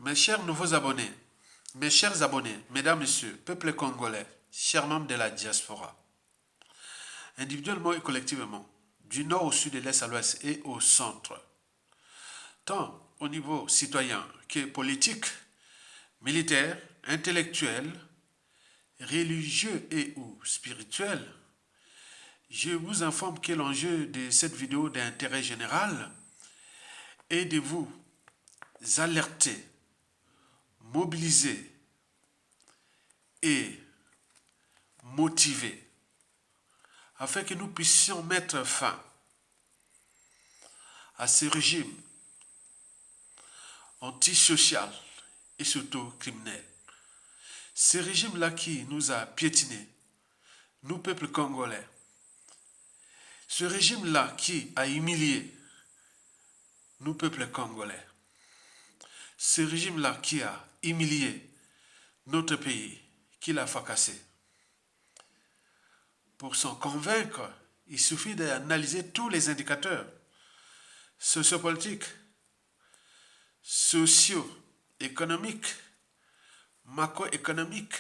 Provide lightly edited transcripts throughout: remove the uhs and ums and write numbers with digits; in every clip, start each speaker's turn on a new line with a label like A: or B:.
A: Mes chers nouveaux abonnés, mes chers abonnés, mesdames, messieurs, peuple congolais, chers membres de la diaspora, individuellement et collectivement, du nord au sud, de l'est à l'ouest et au centre, tant au niveau citoyen que politique, militaire, intellectuel, religieux et ou spirituel, je vous informe que l'enjeu de cette vidéo d'intérêt général est de vous alerter, mobiliser et motiver afin que nous puissions mettre fin à ce régime antisocial et surtout criminel. Ce régime-là qui nous a piétinés, nous, peuple congolais. Ce régime-là qui a humilié nous, peuple congolais. Ce régime-là qui a humilié notre pays, qui l'a fracassé. Pour s'en convaincre, il suffit d'analyser tous les indicateurs sociopolitiques, socio-économiques, macroéconomiques,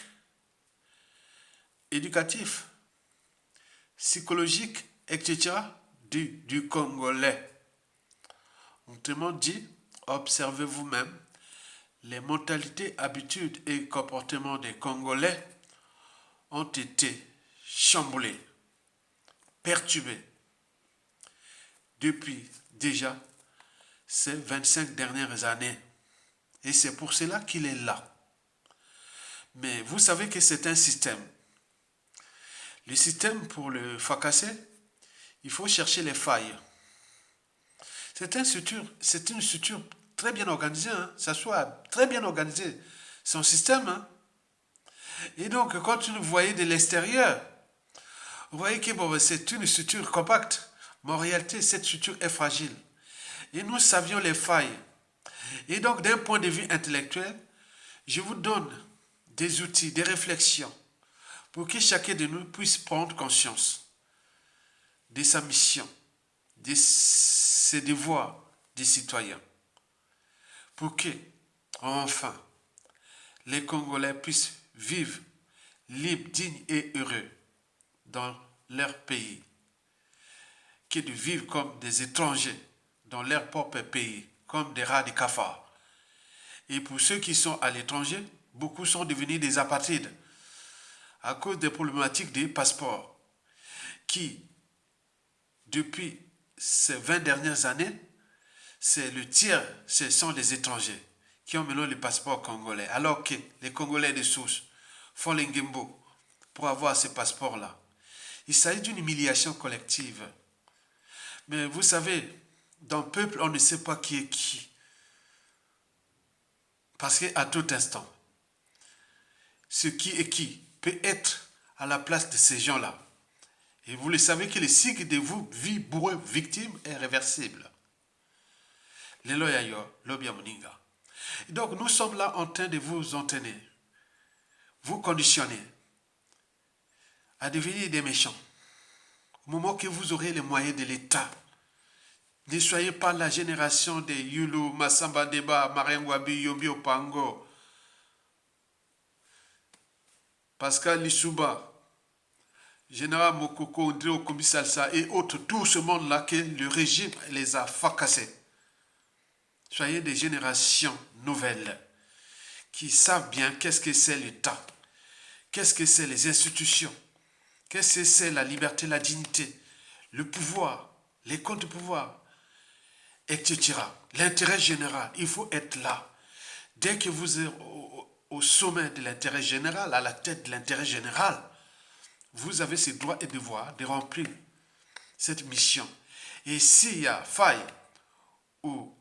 A: éducatifs, psychologiques, etc. du Congolais. Autrement dit, observez vous-même les mentalités, habitudes et comportements des Congolais ont été chamboulés, perturbés depuis déjà ces 25 dernières années. Et c'est pour cela qu'il est là. Mais vous savez que c'est un système. Le système, pour le fracasser, il faut chercher les failles. C'est une structure très bien organisée, hein? Ça soit très bien organisé, son système. Hein? Et donc, quand vous voyez de l'extérieur, vous voyez que bon, c'est une structure compacte, mais en réalité, cette structure est fragile. Et nous savions les failles. Et donc, d'un point de vue intellectuel, je vous donne des outils, des réflexions, pour que chacun de nous puisse prendre conscience de sa mission, de ses devoirs de citoyen, pour que, enfin, les Congolais puissent vivre libres, dignes et heureux dans leur pays, que de vivre comme des étrangers dans leur propre pays, comme des rats de cafards. Et pour ceux qui sont à l'étranger, beaucoup sont devenus des apatrides à cause des problématiques des passeports qui, depuis ces 20 dernières années, c'est le tiers, ce sont les étrangers qui ont maintenant le passeport congolais, alors que les Congolais de souche font l'engembo pour avoir ce passeport-là. Il s'agit d'une humiliation collective. Mais vous savez, dans le peuple, on ne sait pas qui est qui. Parce qu'à tout instant, ce qui est qui peut être à la place de ces gens-là. Et vous le savez que le cycle de vous, vie, bourreau, victime, est réversible. Lelo yayo, lobia moninga. Donc nous sommes là en train de vous entraîner, vous conditionner à devenir des méchants. Au moment que vous aurez les moyens de l'État, ne soyez pas la génération des Yulu, Massamba Deba, Marengwabi, Yombi Opango, Pascal Lissouba, Général Mokoko, André Okombi Salsa et autres, tout ce monde-là que le régime les a fracassés. Soyez des générations nouvelles qui savent bien qu'est-ce que c'est l'État, qu'est-ce que c'est les institutions, qu'est-ce que c'est la liberté, la dignité, le pouvoir, les comptes de pouvoir, etc. L'intérêt général, il faut être là. Dès que vous êtes au sommet de l'intérêt général, à la tête de l'intérêt général, vous avez ces droits et devoirs de remplir cette mission. Et s'il y a faille ou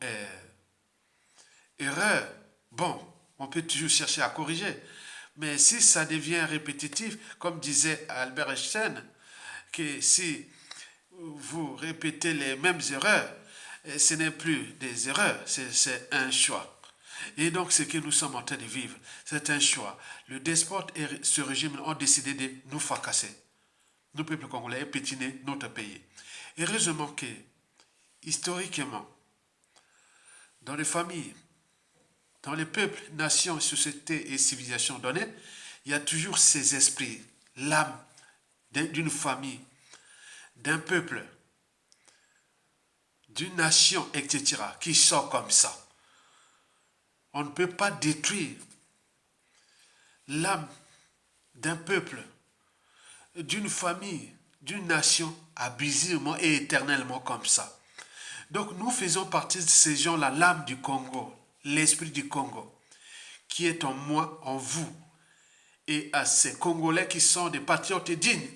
A: erreur, bon, on peut toujours chercher à corriger. Mais si ça devient répétitif, comme disait Albert Einstein, que si vous répétez les mêmes erreurs, ce n'est plus des erreurs, c'est un choix. Et donc, ce que nous sommes en train de vivre, c'est un choix. Le despote et ce régime ont décidé de nous fracasser. Nous, peuple congolais, et pétiner notre pays. Heureusement que, historiquement, dans les familles dans les peuples, nations, sociétés et civilisations données, il y a toujours ces esprits, l'âme d'une famille, d'un peuple, d'une nation, etc., qui sort comme ça. On ne peut pas détruire l'âme d'un peuple, d'une famille, d'une nation, abusivement et éternellement comme ça. Donc nous faisons partie de ces gens-là, l'âme du Congo, l'esprit du Congo, qui est en moi, en vous, et à ces Congolais qui sont des patriotes dignes,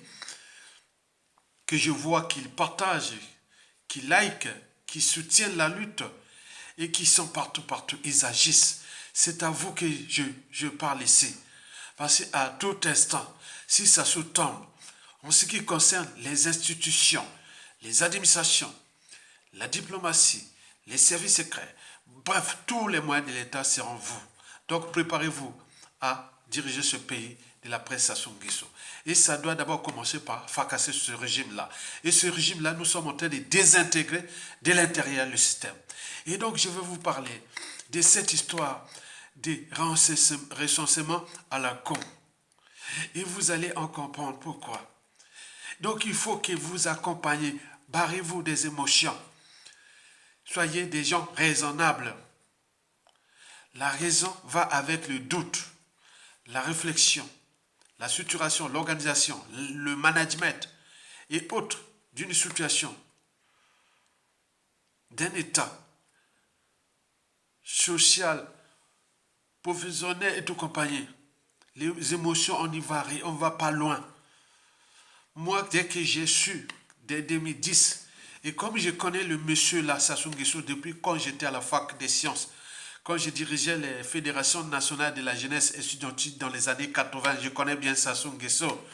A: que je vois qu'ils partagent, qui likent, qui soutiennent la lutte, et qui sont partout, ils agissent. C'est à vous que je parle ici. Parce qu'à tout instant, si ça sous-tombe, en ce qui concerne les institutions, les administrations, la diplomatie, les services secrets, bref, tous les moyens de l'État seront vous. Donc préparez-vous à diriger ce pays de la presse Sassou Nguesso. Et ça doit d'abord commencer par fracasser ce régime-là. Et ce régime-là, nous sommes en train de désintégrer de l'intérieur le système. Et donc, je vais vous parler de cette histoire des recensements à la con. Et vous allez en comprendre pourquoi. Donc, il faut que vous accompagnez, barrez-vous des émotions. Soyez des gens raisonnables. La raison va avec le doute, la réflexion, la structuration, l'organisation, le management et autres d'une situation, d'un état social, professionnel et tout compagnie. Les émotions, on y va, on va pas loin. Moi, dès que j'ai su, dès 2010, et comme je connais le monsieur là, Sassou Nguesso, depuis quand j'étais à la fac des sciences, quand je dirigeais les fédérations nationales de la jeunesse estudiantine dans les années 80, je connais bien Sassou Nguesso.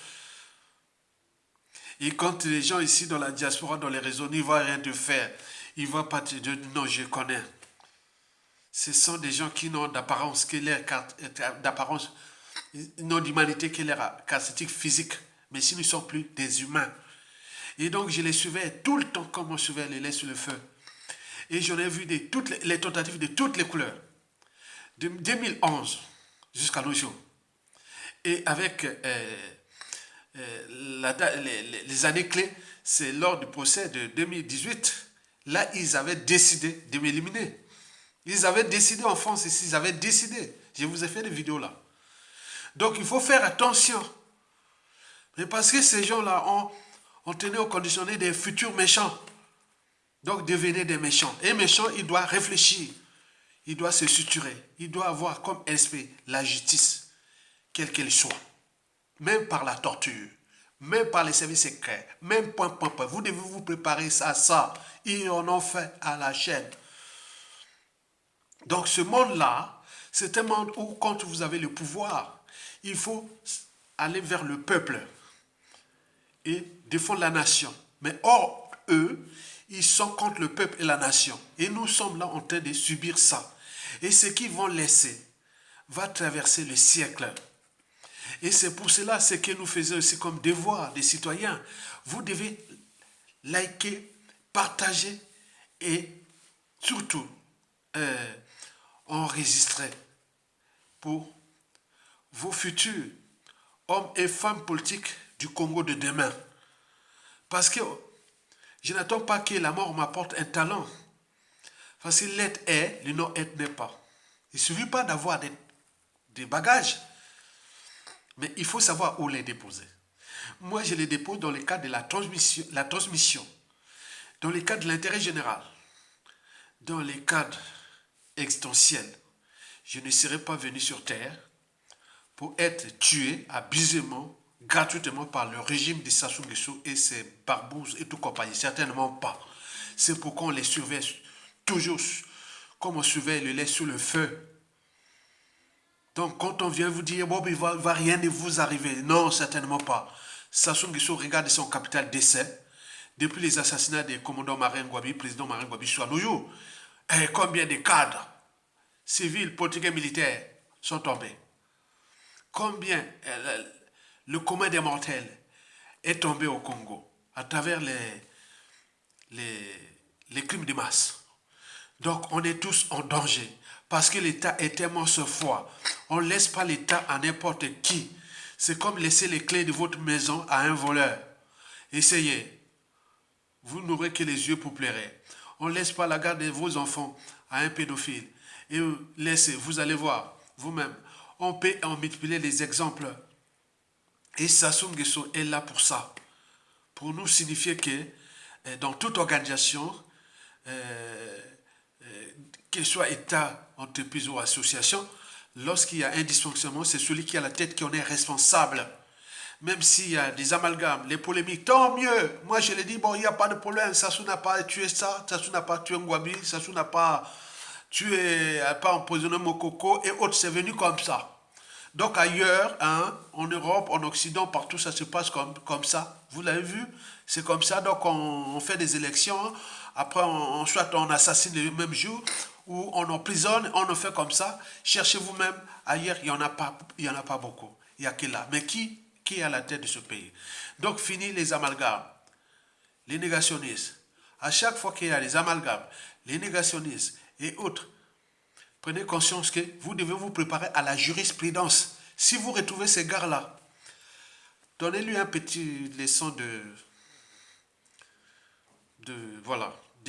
A: Et quand les gens ici dans la diaspora, dans les réseaux, n'y voient rien de faire, ils vont pas te dire non, je connais. Ce sont des gens qui n'ont d'apparence que leur d'apparence, n'ont d'humanité que leur caractéristique physique. Mais si nous ne sommes plus des humains. Et donc je les suivais tout le temps comme on suivait les laits sur le feu. Et j'en ai vu toutes les tentatives de toutes les couleurs. De 2011 jusqu'à nos jours. Et avec les années clés, c'est lors du procès de 2018, là ils avaient décidé de m'éliminer. Ils avaient décidé en France ici, ils avaient décidé. Je vous ai fait des vidéos là. Donc il faut faire attention. Mais parce que ces gens-là ont tenu au conditionné des futurs méchants. Donc devenez des méchants. Et méchant, il doit réfléchir. Il doit se suturer. Il doit avoir comme esprit la justice, quelle qu'elle soit. Même par la torture. Même par les services secrets. Même point. Vous devez vous préparer à ça. Ils en ont fait à la chaîne. Donc ce monde-là, c'est un monde où quand vous avez le pouvoir, il faut aller vers le peuple et défendre la nation. Mais or, eux, ils sont contre le peuple et la nation. Et nous sommes là en train de subir ça. Et ce qu'ils vont laisser va traverser le siècle. Et c'est pour cela ce que nous faisons aussi comme devoir des citoyens. Vous devez liker, partager et surtout enregistrer pour vos futurs hommes et femmes politiques du Congo de demain. Parce que je n'attends pas que la mort m'apporte un talent. Parce que l'être est, le non-être n'est pas. Il ne suffit pas d'avoir des bagages, mais il faut savoir où les déposer. Moi, je les dépose dans le cadre de la transmission, dans le cadre de l'intérêt général, dans les cadres existentiels. Je ne serai pas venu sur Terre pour être tué abusivement, gratuitement par le régime de Sassou Nguesso et ses barbouzes et tout compagnie. Certainement pas. C'est pourquoi on les surveille toujours comme on surveille le lait sous le feu. Donc quand on vient vous dire, bon, il va rien de vous arriver. Non, certainement pas. Sassou Nguesso regarde son capital décès depuis les assassinats des commandants Martin Ngouabi, président Martin Ngouabi sur nous. Et combien de cadres civils, politiques et militaires sont tombés? Combien le commun des mortels est tombé au Congo à travers les crimes de masse. Donc on est tous en danger Parce que l'État est tellement ce foi. On ne laisse pas l'État à n'importe qui. C'est comme laisser les clés de votre maison à un voleur. Essayez. Vous n'aurez que les yeux pour pleurer. On ne laisse pas la garde de vos enfants à un pédophile. Et laissez, vous allez voir vous-même. On peut en multiplier les exemples. Et Sassou Nguesso est là pour ça. Pour nous signifier que dans toute organisation, qu'il soit État, entreprise ou association, lorsqu'il y a un dysfonctionnement, c'est celui qui a la tête qui en est responsable. Même s'il y a des amalgames, les polémiques, tant mieux. Moi, je l'ai dit, bon, il n'y a pas de problème. Sassou n'a pas tué ça, Sassou n'a pas tué Ngwabi, Sassou n'a pas tué, n'a pas empoisonné Mokoko et autres, c'est venu comme ça. Donc ailleurs, hein, en Europe, en Occident, partout, ça se passe comme ça. Vous l'avez vu? C'est comme ça. Donc on fait des élections. Après, soit on assassine le même jour, ou on emprisonne, on en fait comme ça. Cherchez vous-même. Ailleurs, il n'y en a pas beaucoup. Il n'y a que là. Mais qui est à la tête de ce pays? Donc fini les amalgames, les négationnistes. À chaque fois qu'il y a des amalgames, les négationnistes et autres, prenez conscience que vous devez vous préparer à la jurisprudence. Si vous retrouvez ces gars-là, donnez-lui un petit leçon de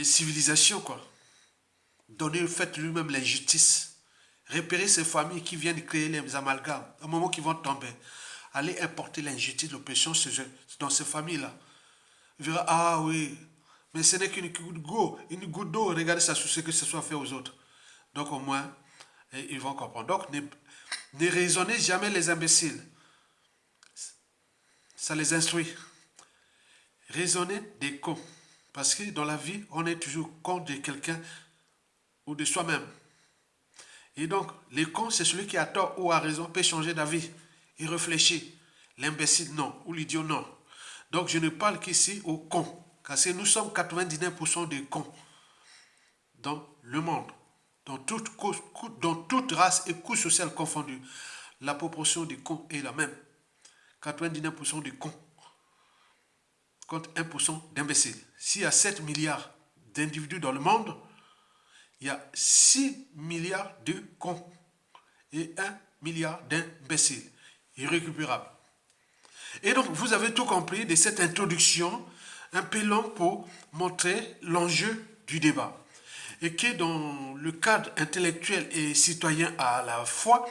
A: civilisation, quoi. Faites lui-même l'injustice. Repérez ces familles qui viennent créer les amalgames. Au moment qu'ils vont tomber, allez importer l'injustice, l'oppression dans ces familles-là. Vous verrez, ah oui, mais ce n'est qu'une goutte d'eau. Regardez ça sur ce que ce soit fait aux autres. Donc au moins, ils vont comprendre. Donc ne raisonnez jamais les imbéciles. Ça les instruit. Raisonnez des cons. Parce que dans la vie, on est toujours con de quelqu'un ou de soi-même. Et donc, les cons, c'est celui qui a tort ou a raison, peut changer d'avis. Il réfléchit. L'imbécile, non. Ou l'idiot, non. Donc, je ne parle qu'ici aux cons. Parce que nous sommes 99% des cons dans le monde. Dans toute race et couche sociale confondue. La proportion des cons est la même. 99% des cons contre 1% d'imbéciles. S'il y a 7 milliards d'individus dans le monde, il y a 6 milliards de cons et 1 milliard d'imbéciles. Irrécupérables. Et donc, vous avez tout compris de cette introduction un peu longue pour montrer l'enjeu du débat. Et que dans le cadre intellectuel et citoyen à la fois,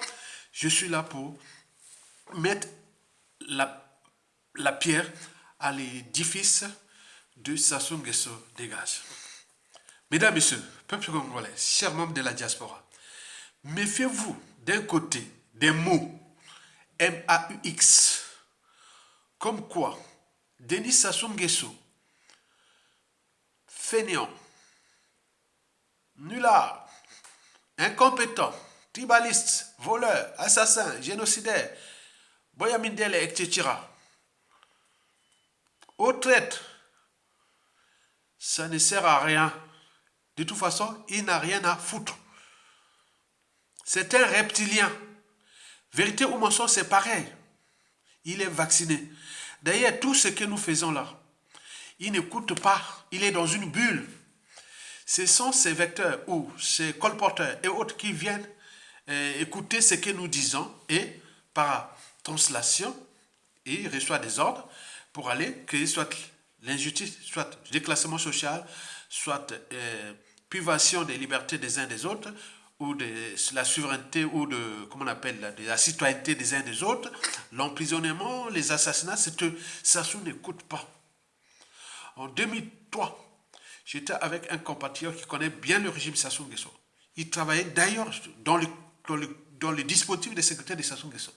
A: je suis là pour mettre la pierre à l'édifice de Sassou Nguesso dégage. Mesdames, Messieurs, peuple congolais, chers membres de la diaspora, méfiez-vous d'un côté des mots MAUX, comme quoi Denis Sassou Nguesso, fainéant, nulard, incompétent, tribaliste, voleur, assassin, génocidaire, Boyamindele, etc. Au traître, ça ne sert à rien. De toute façon, il n'a rien à foutre. C'est un reptilien. Vérité ou mensonge, c'est pareil. Il est vacciné. D'ailleurs, tout ce que nous faisons là, il n'écoute pas. Il est dans une bulle. Ce sont ces vecteurs ou ces colporteurs et autres qui viennent écouter ce que nous disons et par translation, il reçoit des ordres pour aller créer soit l'injustice, soit déclassement social, soit privation des libertés des uns des autres, ou de la souveraineté, ou de, comment on appelle, de la citoyenneté des uns des autres, l'emprisonnement, les assassinats, ça n'écoute pas. En 2003, j'étais avec un compatriote qui connaît bien le régime Sassou Nguesso. Il travaillait d'ailleurs dans le dispositif des secrétaires de Sassou Nguesso.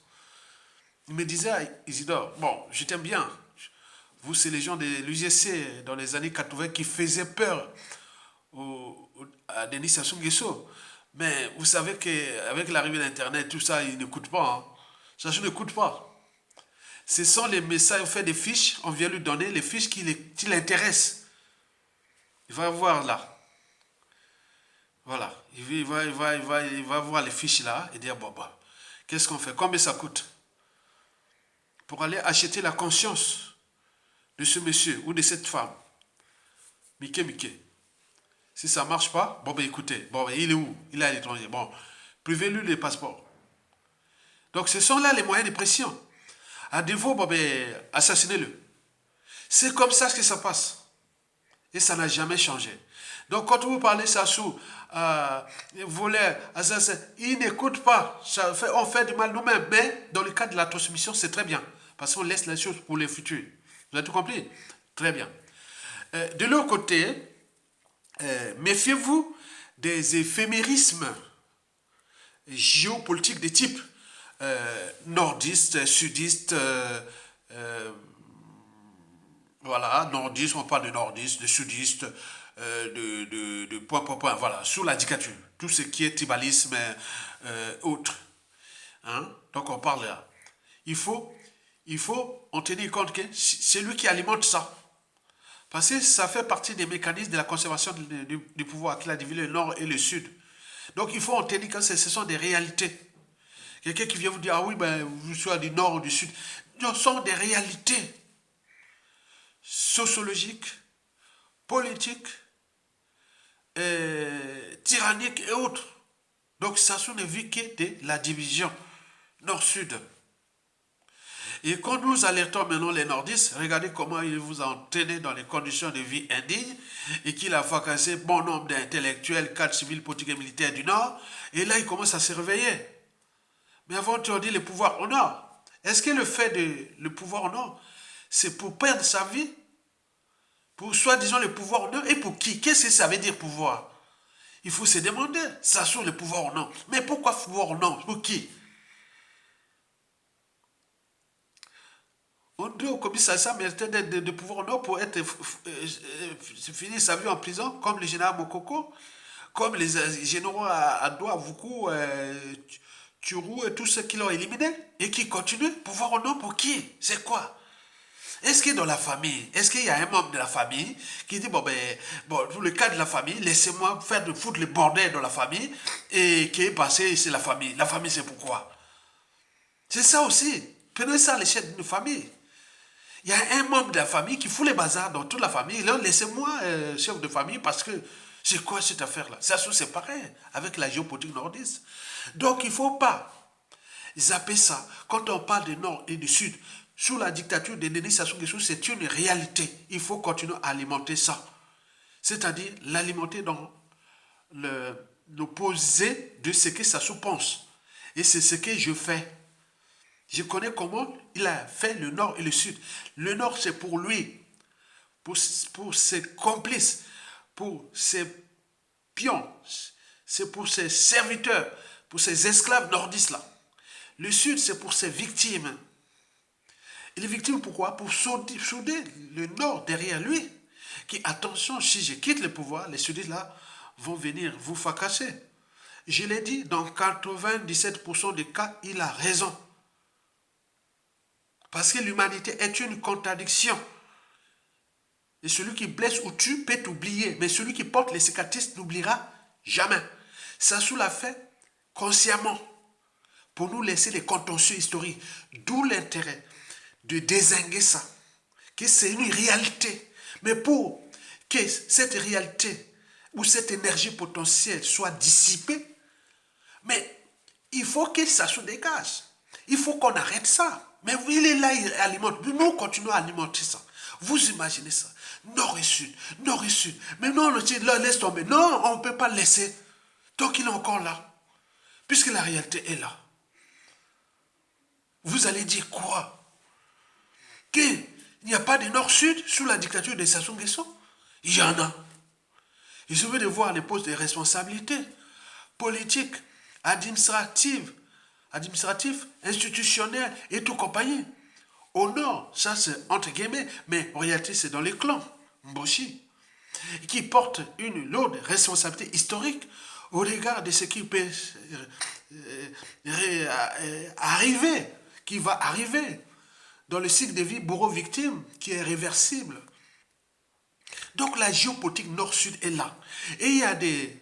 A: Il me disait à Isidore, bon, je t'aime bien. Vous, c'est les gens de l'UGC dans les années 80 qui faisaient peur à Denis Sassou Nguesso. Mais vous savez qu'avec l'arrivée d'Internet, tout ça, il n'écoute pas. Hein. Sassou n'écoute pas. Ce sont les messages, on fait des fiches, on vient lui donner les fiches qui l'intéressent. Il va voir là. Voilà. Il va voir les fiches là et dire, bon, qu'est-ce qu'on fait? Combien ça coûte? Pour aller acheter la conscience de ce monsieur ou de cette femme. Mickey. Si ça ne marche pas, bon, ben écoutez, bon, ben, il est où? Il est à l'étranger. Bon, privez-lui les passeports. Donc, ce sont là les moyens de pression. À défaut, bon, ben, assassinez-le. C'est comme ça que ça passe. Et ça n'a jamais changé. Donc, quand vous parlez Sassou, voler, assassin, ils n'écoutent pas. On fait du mal nous-mêmes. Mais dans le cas de la transmission, c'est très bien. Parce qu'on laisse les choses pour les futurs. Vous avez tout compris? Très bien. De l'autre côté, méfiez-vous des éphémérismes géopolitiques de type nordiste, sudiste, voilà, nordiste, on parle de nordiste, de sudiste, de point, voilà, sous la dictature. Tout ce qui est tribalisme autre. Hein? Donc on parle là. Il faut, il faut en tenir compte que c'est lui qui alimente ça. Parce que ça fait partie des mécanismes de la conservation du pouvoir qu'il a divisé le nord et le sud. Donc il faut en tenir compte que ce sont des réalités. Quelqu'un qui vient vous dire, ah oui, ben, vous soyez du nord ou du sud. Ce sont des réalités sociologiques, politiques, tyranniques et autres. Donc ça ne vit que de la division nord-sud. Et quand nous alertons maintenant les nordistes, regardez comment il vous a entraîné dans les conditions de vie indignes et qu'il a fracassé bon nombre d'intellectuels, cadres civils, politiques et militaires du Nord. Et là, il commence à se réveiller. Mais avant, tu as dit le pouvoir au Nord. Est-ce que le fait de le pouvoir au Nord, c'est pour perdre sa vie? Pour soi-disant le pouvoir au Nord? Et pour qui? Qu'est-ce que ça veut dire pouvoir? Il faut se demander. Ça sur le pouvoir au Nord. Mais pourquoi pouvoir au Nord? Pour qui? On dit au commissariat méritait de pouvoir au Nord pour être finir sa vie en prison, comme le général Mokoko, comme les généraux à Doua, Vuku, Turou et tous ceux qui l'ont éliminé et qui continuent. Pouvoir au Nord pour qui? C'est quoi? Est-ce que dans la famille, est-ce qu'il y a un membre de la famille qui dit, bon, ben, bon, pour le cas de la famille, laissez-moi foutre le bordel dans la famille et qui est passé, c'est la famille. La famille, c'est pourquoi? C'est ça aussi. Prenez ça à l'échelle d'une famille. Il y a un membre de la famille qui fout les bazars dans toute la famille. Là, laissez-moi chef de famille parce que c'est quoi cette affaire-là? Ça, c'est pareil avec la géopolitique nordiste. Donc, il ne faut pas zapper ça. Quand on parle du nord et du sud, sous la dictature de Denis Sassou Nguesso, c'est une réalité. Il faut continuer à alimenter ça. C'est-à-dire l'alimenter dans l'opposé de ce que Sassou pense. Et c'est ce que je fais. Je connais comment il a fait le nord et le sud. Le nord, c'est pour lui, pour ses complices, pour ses pions, c'est pour ses serviteurs, pour ses esclaves nordistes-là. Le sud, c'est pour ses victimes. Et les victimes, pourquoi? Pour souder le nord derrière lui. Qui, attention, si je quitte le pouvoir, les sudistes-là vont venir vous fracasser. Je l'ai dit, dans 97% des cas, il a raison. Parce que l'humanité est une contradiction. Et celui qui blesse ou tue peut t'oublier. Mais celui qui porte les cicatrices n'oubliera jamais. Sassou l'a fait consciemment pour nous laisser les contentieux historiques. D'où l'intérêt de dézinguer ça. Que c'est une réalité. Mais pour que cette réalité ou cette énergie potentielle soit dissipée, mais il faut que ça se dégage. Il faut qu'on arrête ça. Mais il est là, il alimente. Nous continuons à alimenter ça. Vous imaginez ça. Nord et sud, nord et sud. Mais non, laisse tomber. Non, on ne peut pas le laisser. Donc il est encore là. Puisque la réalité est là. Vous allez dire quoi? Qu'il n'y a pas de nord-sud sous la dictature de Sassou Nguesso? Il y en a. Il suffit de voir les postes de responsabilité politique, administrative, institutionnelle et tout compagnie. Au nord, ça c'est entre guillemets, mais en réalité c'est dans les clans, Mboshi, qui portent une lourde responsabilité historique au regard de ce qui peut arriver, qui va arriver dans le cycle de vie bourreau-victime qui est réversible. Donc la géopolitique nord-sud est là. Et il y a des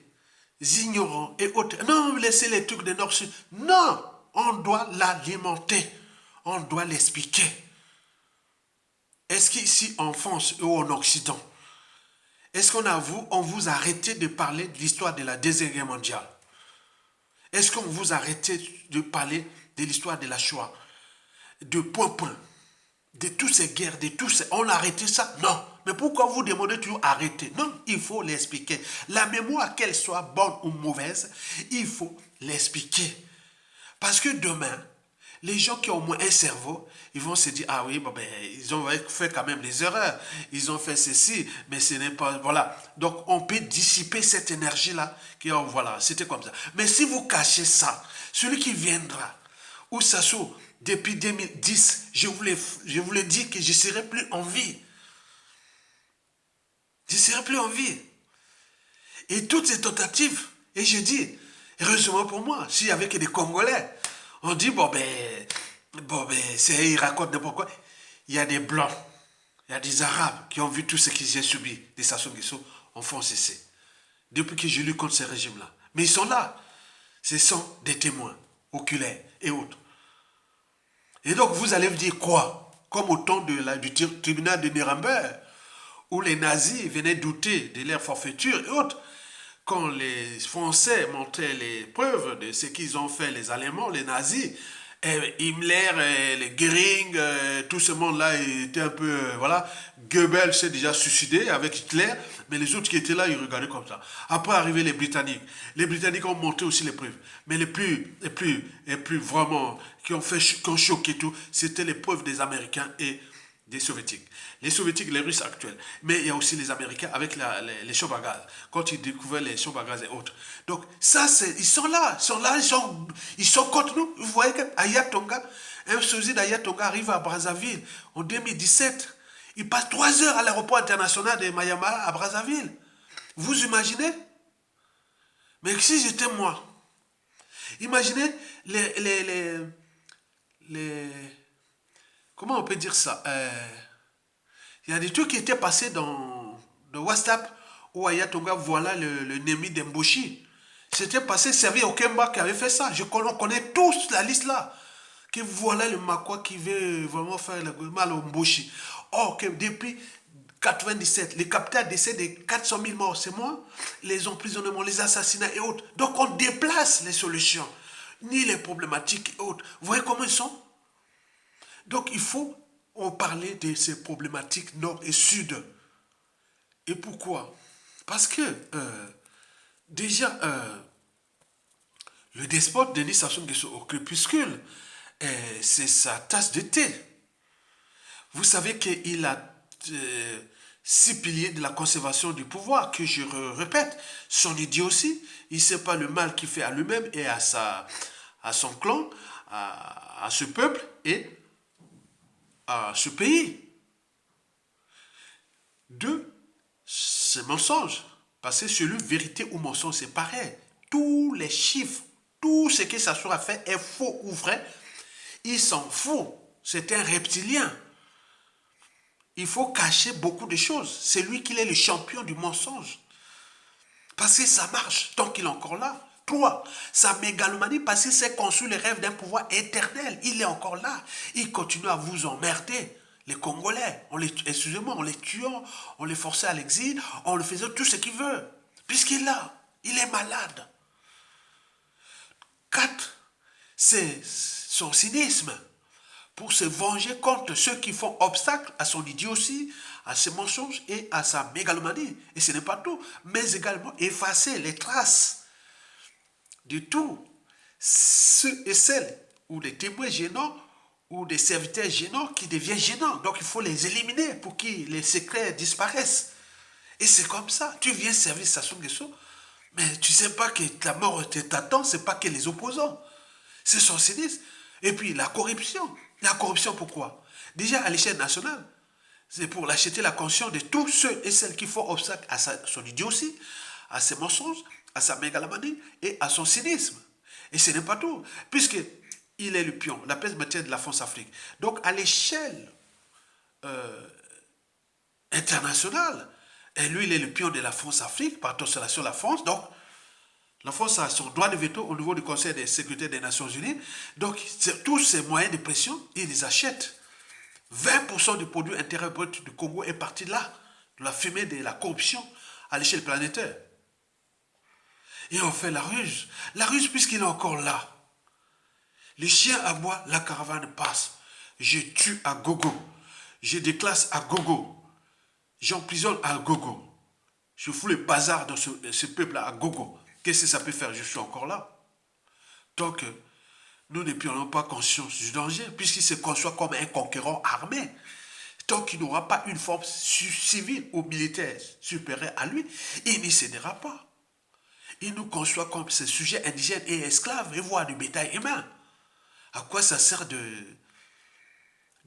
A: ignorants et autres. Non, laissez les trucs de nord-sud. Non, on doit l'alimenter. On doit l'expliquer. Est-ce qu'ici en France ou en Occident, est-ce on vous a arrêté de parler de l'histoire de la Deuxième Guerre mondiale? Est-ce qu'on vous a arrêté de parler de l'histoire de la Shoah? De point, de toutes ces guerres, de tous ces... On a arrêté ça? Non. Mais pourquoi vous demandez toujours arrêter? Non, il faut l'expliquer. La mémoire, qu'elle soit bonne ou mauvaise, il faut l'expliquer. Parce que demain, les gens qui ont au moins un cerveau, ils vont se dire, ah oui, bon ben, ils ont fait quand même des erreurs, ils ont fait ceci, mais ce n'est pas... Voilà. Donc, on peut dissiper cette énergie-là, qui, oh, voilà, c'était comme ça. Mais si vous cachez ça, celui qui viendra, ou ça soit depuis 2010, je vous le dis que je ne serai plus en vie. Je ne serai plus en vie. Et toutes ces tentatives, et je dis, heureusement pour moi, s'il y avait que des Congolais, on dit, bon ben, ils racontent n'importe quoi. Il y a des Blancs, il y a des Arabes qui ont vu tout ce qu'ils ont subi des Sassou Nguesso, on fait cesser. Depuis que je lutte contre ces régimes-là. Mais ils sont là. Ce sont des témoins oculaires et autres. Et donc, vous allez me dire quoi? Comme au temps du tribunal de Nuremberg, où les nazis venaient douter de leur forfaiture et autres. Quand les Français montraient les preuves de ce qu'ils ont fait, les Allemands, les nazis, Himmler, les Göring, tout ce monde-là était un peu... voilà. Goebbels s'est déjà suicidé avec Hitler, mais les autres qui étaient là, ils regardaient comme ça. Après, arrivaient les Britanniques. Les Britanniques ont montré aussi les preuves. Mais les plus vraiment, qui ont choqué tout, c'était les preuves des Américains et des Soviétiques. Les Soviétiques, les Russes actuels. Mais il y a aussi les Américains avec les chambres à gaz. Quand ils découvraient les chambres à gaz et autres. Donc, ça, ils sont là. Ils sont contre nous. Vous voyez qu'Aya Tonga, un sosie d'Aya Tonga arrive à Brazzaville en 2017. Il passe 3 heures à l'aéroport international de Mayamara à Brazzaville. Vous imaginez? Mais si j'étais moi, imaginez comment on peut dire ça? Il y a des trucs qui étaient passés dans le WhatsApp où Aya Tonga, voilà le Nemi d'Emboshi. C'était passé, servi au Kemba qui avait fait ça. On connaît tous la liste là. Que voilà le Makwa qui veut vraiment faire le mal au Mboshi. Or, que depuis 97, les capteurs décèdent de 400 000 morts, c'est moi. Les emprisonnements, les assassinats et autres. Donc, on déplace les solutions, ni les problématiques et autres. Vous voyez comment ils sont? Donc, il faut parler de ces problématiques nord et sud. Et pourquoi? Parce que, déjà, le despote Denis Sassou Nguesso au crépuscule, c'est sa tasse de thé. Vous savez qu'il a 6 piliers de la conservation du pouvoir, que je répète, son idiotie, il ne sait pas le mal qu'il fait à lui-même et à son clan, à ce peuple et à ce pays. 2, c'est mensonge. Parce que celui vérité ou mensonge, c'est pareil. Tous les chiffres, tout ce que Sassou a fait est faux ou vrai, il s'en fout. C'est un reptilien. Il faut cacher beaucoup de choses. C'est lui qui est le champion du mensonge. Parce que ça marche tant qu'il est encore là. 3, sa mégalomanie, parce qu'il s'est conçu le rêve d'un pouvoir éternel. Il est encore là. Il continue à vous emmerder. Les Congolais, excusez-moi, on les tuait, on les forçait à l'exil, on le faisait tout ce qu'il veut. Puisqu'il est là, il est malade. 4, c'est son cynisme pour se venger contre ceux qui font obstacle à son idiotie, à ses mensonges et à sa mégalomanie. Et ce n'est pas tout, mais également effacer les traces de tout ceux et celles ou des témoins gênants ou des serviteurs gênants qui deviennent gênants. Donc il faut les éliminer pour que les secrets disparaissent. Et c'est comme ça. Tu viens servir Sassou Nguesso, mais tu ne sais pas que la mort t'attend, ce n'est pas que les opposants. C'est son cynisme. Et puis la corruption. La corruption, pourquoi? Déjà à l'échelle nationale, c'est pour acheter la conscience de tous ceux et celles qui font obstacle à son idiotie, à ses mensonges, à sa mégalomanie et à son cynisme. Et ce n'est pas tout, puisqu'il est le pion, la pèse matière de la France-Afrique. Donc à l'échelle internationale, et lui il est le pion de la France-Afrique, par constellation la France, donc la France a son droit de veto au niveau du Conseil de sécurité des Nations Unies. Donc, tous ces moyens de pression, ils les achètent. 20% du produit intérieur brut du Congo est parti là, de la fumée de la corruption à l'échelle planétaire. Et on fait la ruse. La ruse puisqu'il est encore là. Les chiens aboient, la caravane passe. Je tue à gogo. Je déclasse à gogo. J'emprisonne à gogo. Je fous le bazar dans ce peuple-là à gogo. Qu'est-ce que ça peut faire? Je suis encore là. Donc, nous ne prenons pas conscience du danger, puisqu'il se conçoit comme un conquérant armé. Tant qu'il n'aura pas une force civile ou militaire supérieure à lui, il n'y cédera pas. Il nous conçoit comme ces sujets indigènes et esclaves, et voire du bétail humain. À quoi ça sert de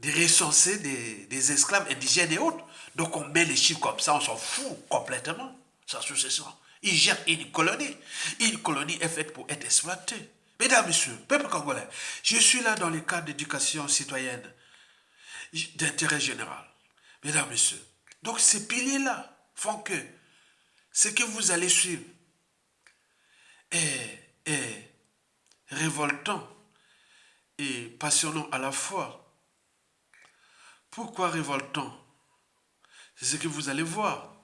A: recenser des esclaves indigènes et autres? Donc on met les chiffres comme ça, on s'en fout complètement. Ça, c'est ça. Ils gèrent une colonie. Une colonie est faite pour être exploitée. Mesdames, messieurs, peuple congolais, je suis là dans le cadre d'éducation citoyenne d'intérêt général. Mesdames, messieurs, donc ces piliers-là font que ce que vous allez suivre est révoltant et passionnant à la fois. Pourquoi révoltant? C'est ce que vous allez voir.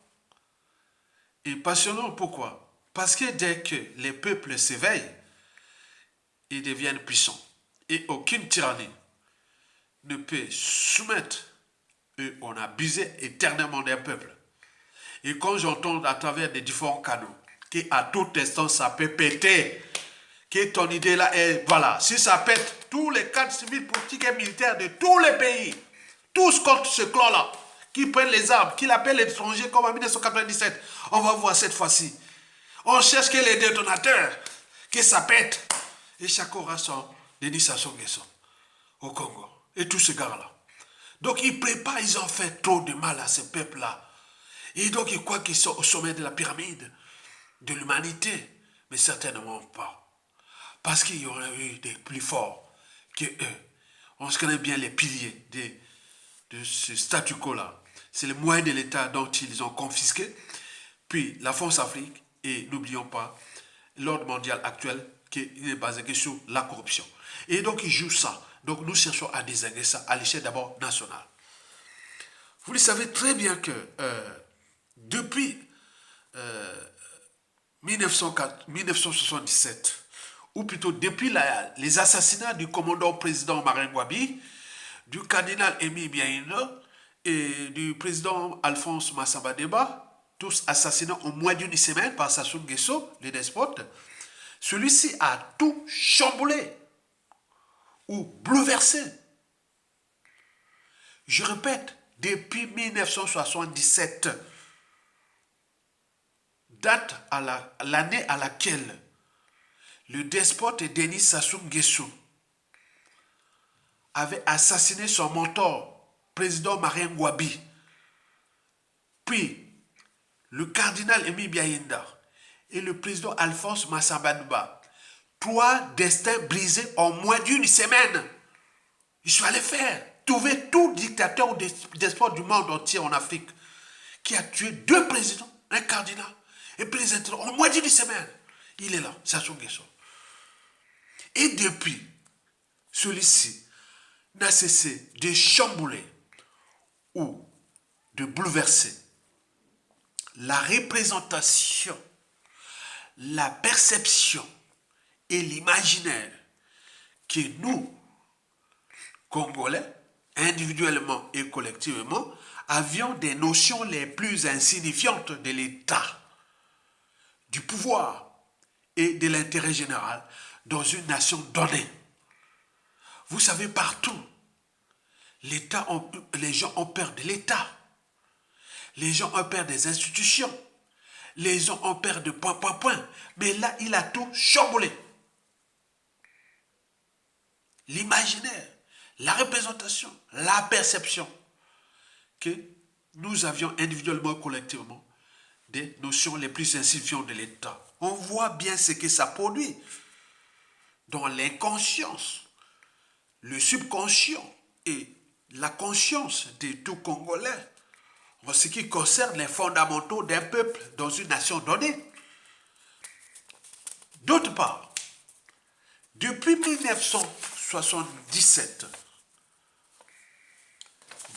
A: Et passionnant, pourquoi? Parce que dès que les peuples s'éveillent, ils deviennent puissants. Et aucune tyrannie ne peut soumettre. Et on a abusé éternellement d'un peuple. Et quand j'entends à travers des différents canaux qu'à tout instant ça peut péter, que ton idée là est, voilà, si ça pète, tous les cadres civils, politiques et militaires de tous les pays, tous contre ce clan-là, qui prennent les armes, qui l'appellent l'étranger comme en 1997, on va voir cette fois-ci. On cherche que les détonateurs, que ça pète. Et chacun aura son Denis Sassou Nguesso au Congo. Et tous ces gars-là. Donc ils préparent, ils ont fait trop de mal à ce peuple-là. Et donc ils croient qu'ils sont au sommet de la pyramide de l'humanité. Mais certainement pas. Parce qu'il y aurait eu des plus forts que eux. On se connaît bien les piliers de ce statu quo-là. C'est les moyens de l'État dont ils ont confisqué. Puis la France Afrique, et n'oublions pas, l'ordre mondial actuel, qui est basé sur la corruption. Et donc ils jouent ça. Donc nous cherchons à désinguer ça à l'échelle d'abord nationale. Vous le savez très bien que depuis 1977, ou plutôt depuis les assassinats du commandant président Martin Gouabi, du cardinal Émile Biaïna et du président Alphonse Massamba Deba, tous assassinés en moins d'une semaine par Sassou Nguesso, le despote, celui-ci a tout chamboulé ou bouleversé. Je répète, depuis 1977, date à l'année à laquelle le despote Denis Sassou Nguesso avait assassiné son mentor, président Marien Gouabi, puis le cardinal Émile Biaïnda et le président Alphonse Massamba Deba. Trois destins brisés en moins d'une semaine. Il faut aller faire. Trouver tout dictateur ou despote du monde entier en Afrique qui a tué deux présidents, un cardinal, et puis les intérêts en moins d'une semaine. Il est là, Sassou Nguesso. Et depuis, celui-ci n'a cessé de chambouler ou de bouleverser la représentation, la perception et l'imaginaire que nous, Congolais, individuellement et collectivement, avions des notions les plus insignifiantes de l'État, du pouvoir et de l'intérêt général dans une nation donnée. Vous savez, partout, les gens ont peur de l'État. Les gens ont peur des institutions. Les gens ont peur de point. Mais là, il a tout chamboulé. L'imaginaire, la représentation, la perception que nous avions individuellement et collectivement des notions les plus insignifiantes de l'État. On voit bien ce que ça produit dans l'inconscience, le subconscient et la conscience de tout Congolais en ce qui concerne les fondamentaux d'un peuple dans une nation donnée. D'autre part, depuis 1977,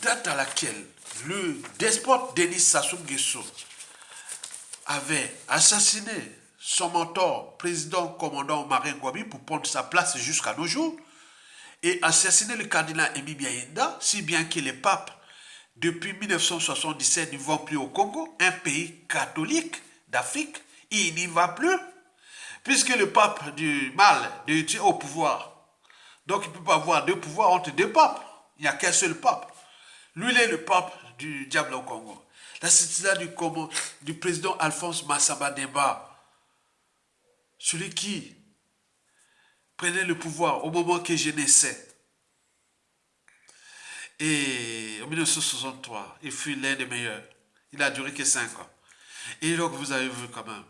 A: date à laquelle le despote Denis Sassou Nguesso avait assassiné son mentor, président commandant Marien Ngouabi, pour prendre sa place jusqu'à nos jours, et assassiné le cardinal Emi Biaïnda, si bien que les papes, depuis 1977, ne vont plus au Congo, un pays catholique d'Afrique, il n'y va plus, puisque le pape du mal est au pouvoir. Donc il ne peut pas avoir deux pouvoirs entre deux papes. Il n'y a qu'un seul pape. Lui, il est le pape du diable au Congo. L'assassinat du président Alphonse Massamba Demba, celui qui prenait le pouvoir au moment que je naissais. Et en 1963, il fut l'un des meilleurs. Il a duré que 5 ans. Et donc, vous avez vu quand même.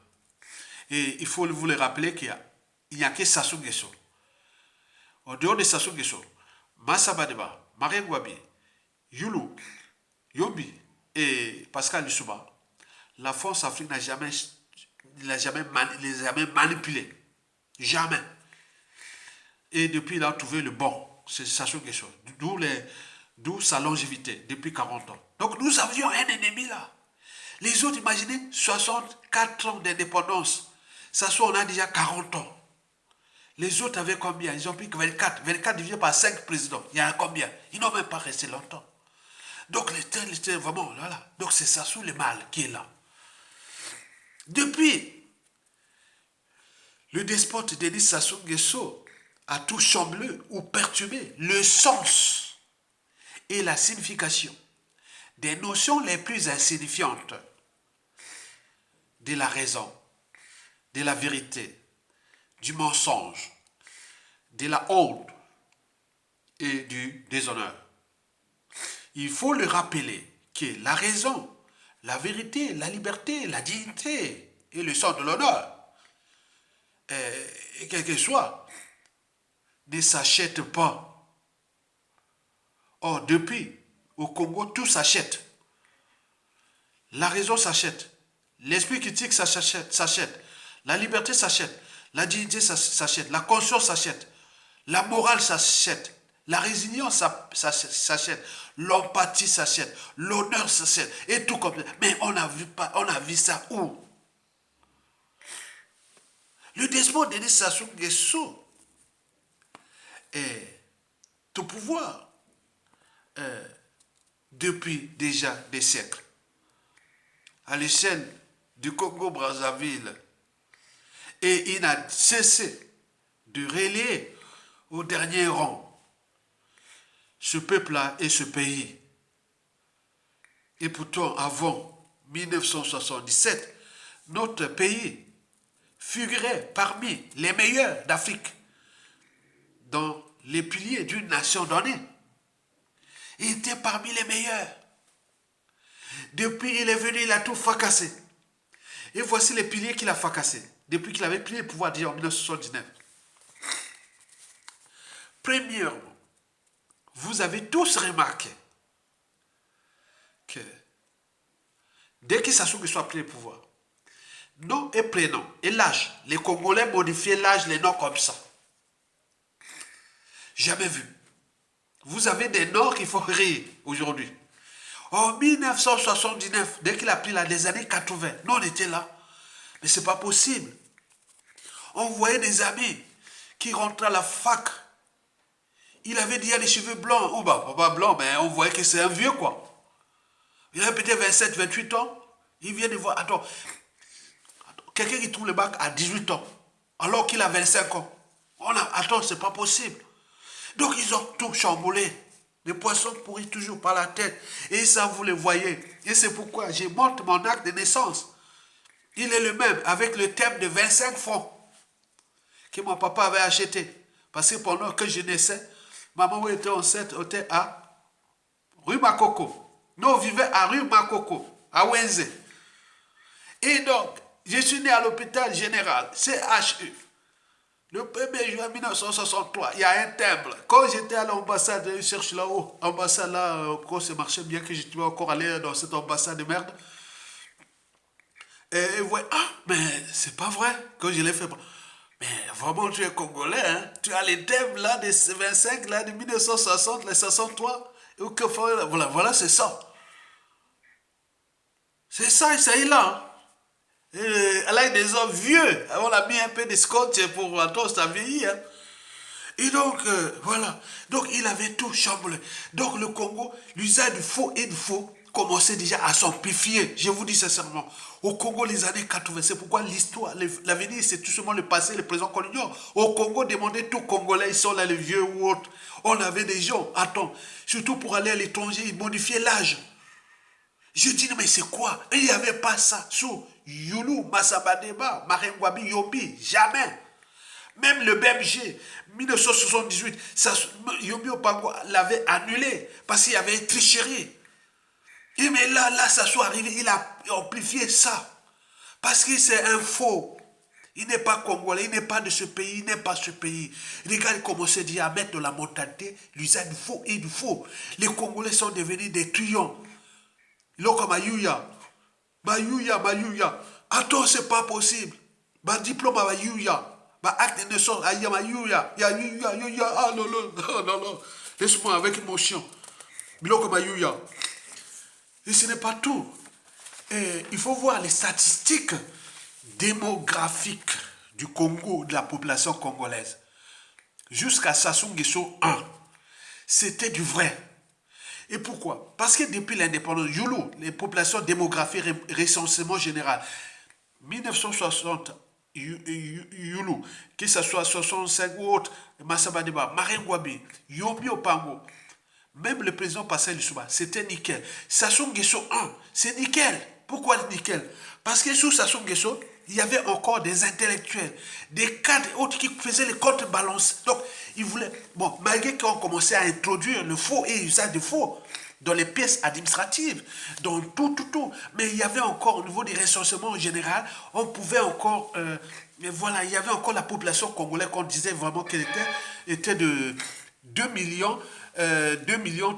A: Et il faut vous le rappeler qu'il n'y a que Sassou Nguesso. En dehors de Sassou Nguesso, Massamba Demba, Marien Ngouabi, Youlou, Yombi et Pascal Lissouba, la force Afrique n'a jamais, les a jamais manipulés. Jamais. Et depuis, il a trouvé le bon. C'est Sassou Nguesso. D'où sa longévité, depuis 40 ans. Donc nous avions un ennemi là. Les autres, imaginez, 64 ans d'indépendance. Sassou, on a déjà 40 ans. Les autres avaient combien? Ils ont pris 24. 24 divisé par 5 présidents. Il y en a combien? Ils n'ont même pas resté longtemps. Donc c'était vraiment, voilà. Donc c'est Sassou le mal qui est là. Depuis, le despote Denis Sassou Nguesso a tout chamboulé ou perturbé le sens et la signification des notions les plus insignifiantes de la raison, de la vérité, du mensonge, de la honte et du déshonneur. Il faut le rappeler que la raison, la vérité, la liberté, la dignité et le sens de l'honneur, quel que soit, ne s'achètent pas. Or, depuis, au Congo, tout s'achète. La raison s'achète. L'esprit critique s'achète. La liberté s'achète. La dignité s'achète. La conscience s'achète. La morale s'achète. La résilience s'achète. L'empathie s'achète. L'honneur s'achète. Et tout comme ça. Mais on a vu ça où? Le despote Denis Sassou Nguesso est au pouvoir depuis déjà des siècles. À l'échelle du Congo-Brazzaville. Et il n'a cessé de relayer au dernier rang ce peuple-là et ce pays. Et pourtant, avant 1977, notre pays figurait parmi les meilleurs d'Afrique, dans les piliers d'une nation donnée. Il était parmi les meilleurs. Depuis, il est venu, il a tout fracassé. Et voici les piliers qu'il a fracassés, depuis qu'il avait pris le pouvoir déjà en 1979. Premièrement, vous avez tous remarqué que dès que Sassou Nguesso a pris le pouvoir, nom et prénom et l'âge, les Congolais modifiaient l'âge, les noms comme ça. Jamais vu. Vous avez des noms qu'il faut rire aujourd'hui. En 1979, dès qu'il a pris là, les années 80, nous on était là. Mais c'est pas possible. On voyait des amis qui rentraient à la fac. Il avait déjà les cheveux blancs, ou bah, pas blancs, mais on voyait que c'est un vieux quoi. Il avait peut-être 27, 28 ans. Il vient de voir, attends, quelqu'un qui trouve le bac à 18 ans, alors qu'il a 25 ans. Attends, c'est pas possible. Donc ils ont tout chamboulé. Les poissons pourrissent toujours par la tête. Et ça, vous le voyez. Et c'est pourquoi je montre mon acte de naissance. Il est le même, avec le thème de 25 francs que mon papa avait acheté. Parce que pendant que je naissais, maman était enceinte, était à rue Makoko. Nous, on vivait à rue Makoko, à Wenze. Et donc, je suis né à l'hôpital général, CHU. Le 1er juin 1963, il y a un timbre. Quand j'étais à l'ambassade, je cherche là-haut, ambassade là, quand ça marchait bien, que j'étais encore allé dans cette ambassade de merde. Et ouais, mais c'est pas vrai, quand je l'ai fait. Mais vraiment, tu es congolais, hein? Tu as les thèmes là, des 25, là, de 1960, les 63. Voilà, c'est ça. C'est ça, et ça est là. Hein? Elle a des hommes vieux. On a mis un peu de scotch pour attendre, ça vieillit. Hein. Et donc, voilà. Donc, il avait tout chamboulé. Donc, le Congo, l'usage du faux et du faux commençait déjà à s'amplifier. Je vous dis sincèrement. Au Congo, les années 80, c'est pourquoi l'histoire, l'avenir, c'est tout simplement le passé, le présent qu'on ignore. Au Congo, demandez tout Congolais, ils sont là, les vieux ou autres. On avait des gens, attends, surtout pour aller à l'étranger, ils modifiaient l'âge. Je dis, mais c'est quoi? Il n'y avait pas ça sous Youlou, Massabadeba, Marengwabi, Yombi, jamais. Même le BMG, 1978, Yombi Opango l'avait annulé parce qu'il y avait une tricherie. Et mais là, ça soit arrivé, il a amplifié ça. Parce que c'est un faux. Il n'est pas congolais, il n'est pas de ce pays, il n'est pas ce pays. Les gars, ils commençaient déjà à mettre de la mentalité, l'usage du faux et du faux. Les Congolais sont devenus des truands. Loko Mayuya. Mayuya. Attends, c'est pas possible. Ma diplôme Mayuya. Ma acte de naissance Mayuya. Yuya. Ah non, non, non, non. Laisse-moi avec émotion. Loko Mayuya. Et ce n'est pas tout. Et il faut voir les statistiques démographiques du Congo, de la population congolaise. Jusqu'à Sassou Nguesso 1, c'était du vrai. Et pourquoi? Parce que depuis l'indépendance, Youlou, les populations démographiques, recensement général, 1960, Youlou, que ce soit 65 ou autre, Massabadeba, Marengwabi, Yombi Opango, même le président Pascal Lissouba, c'était nickel. Sassou Nguesso 1, c'est nickel. Pourquoi nickel? Parce que sous Sassou Nguesso, il y avait encore des intellectuels, des cadres et autres qui faisaient les contrebalances. Donc, ils voulaient... Bon, malgré qu'on commençait à introduire le faux et l'usage de faux dans les pièces administratives, dans tout. Mais il y avait encore, au niveau des recensements en général, on pouvait encore... mais voilà, il y avait encore la population congolaise qu'on disait vraiment qu'elle était de 2 millions... 2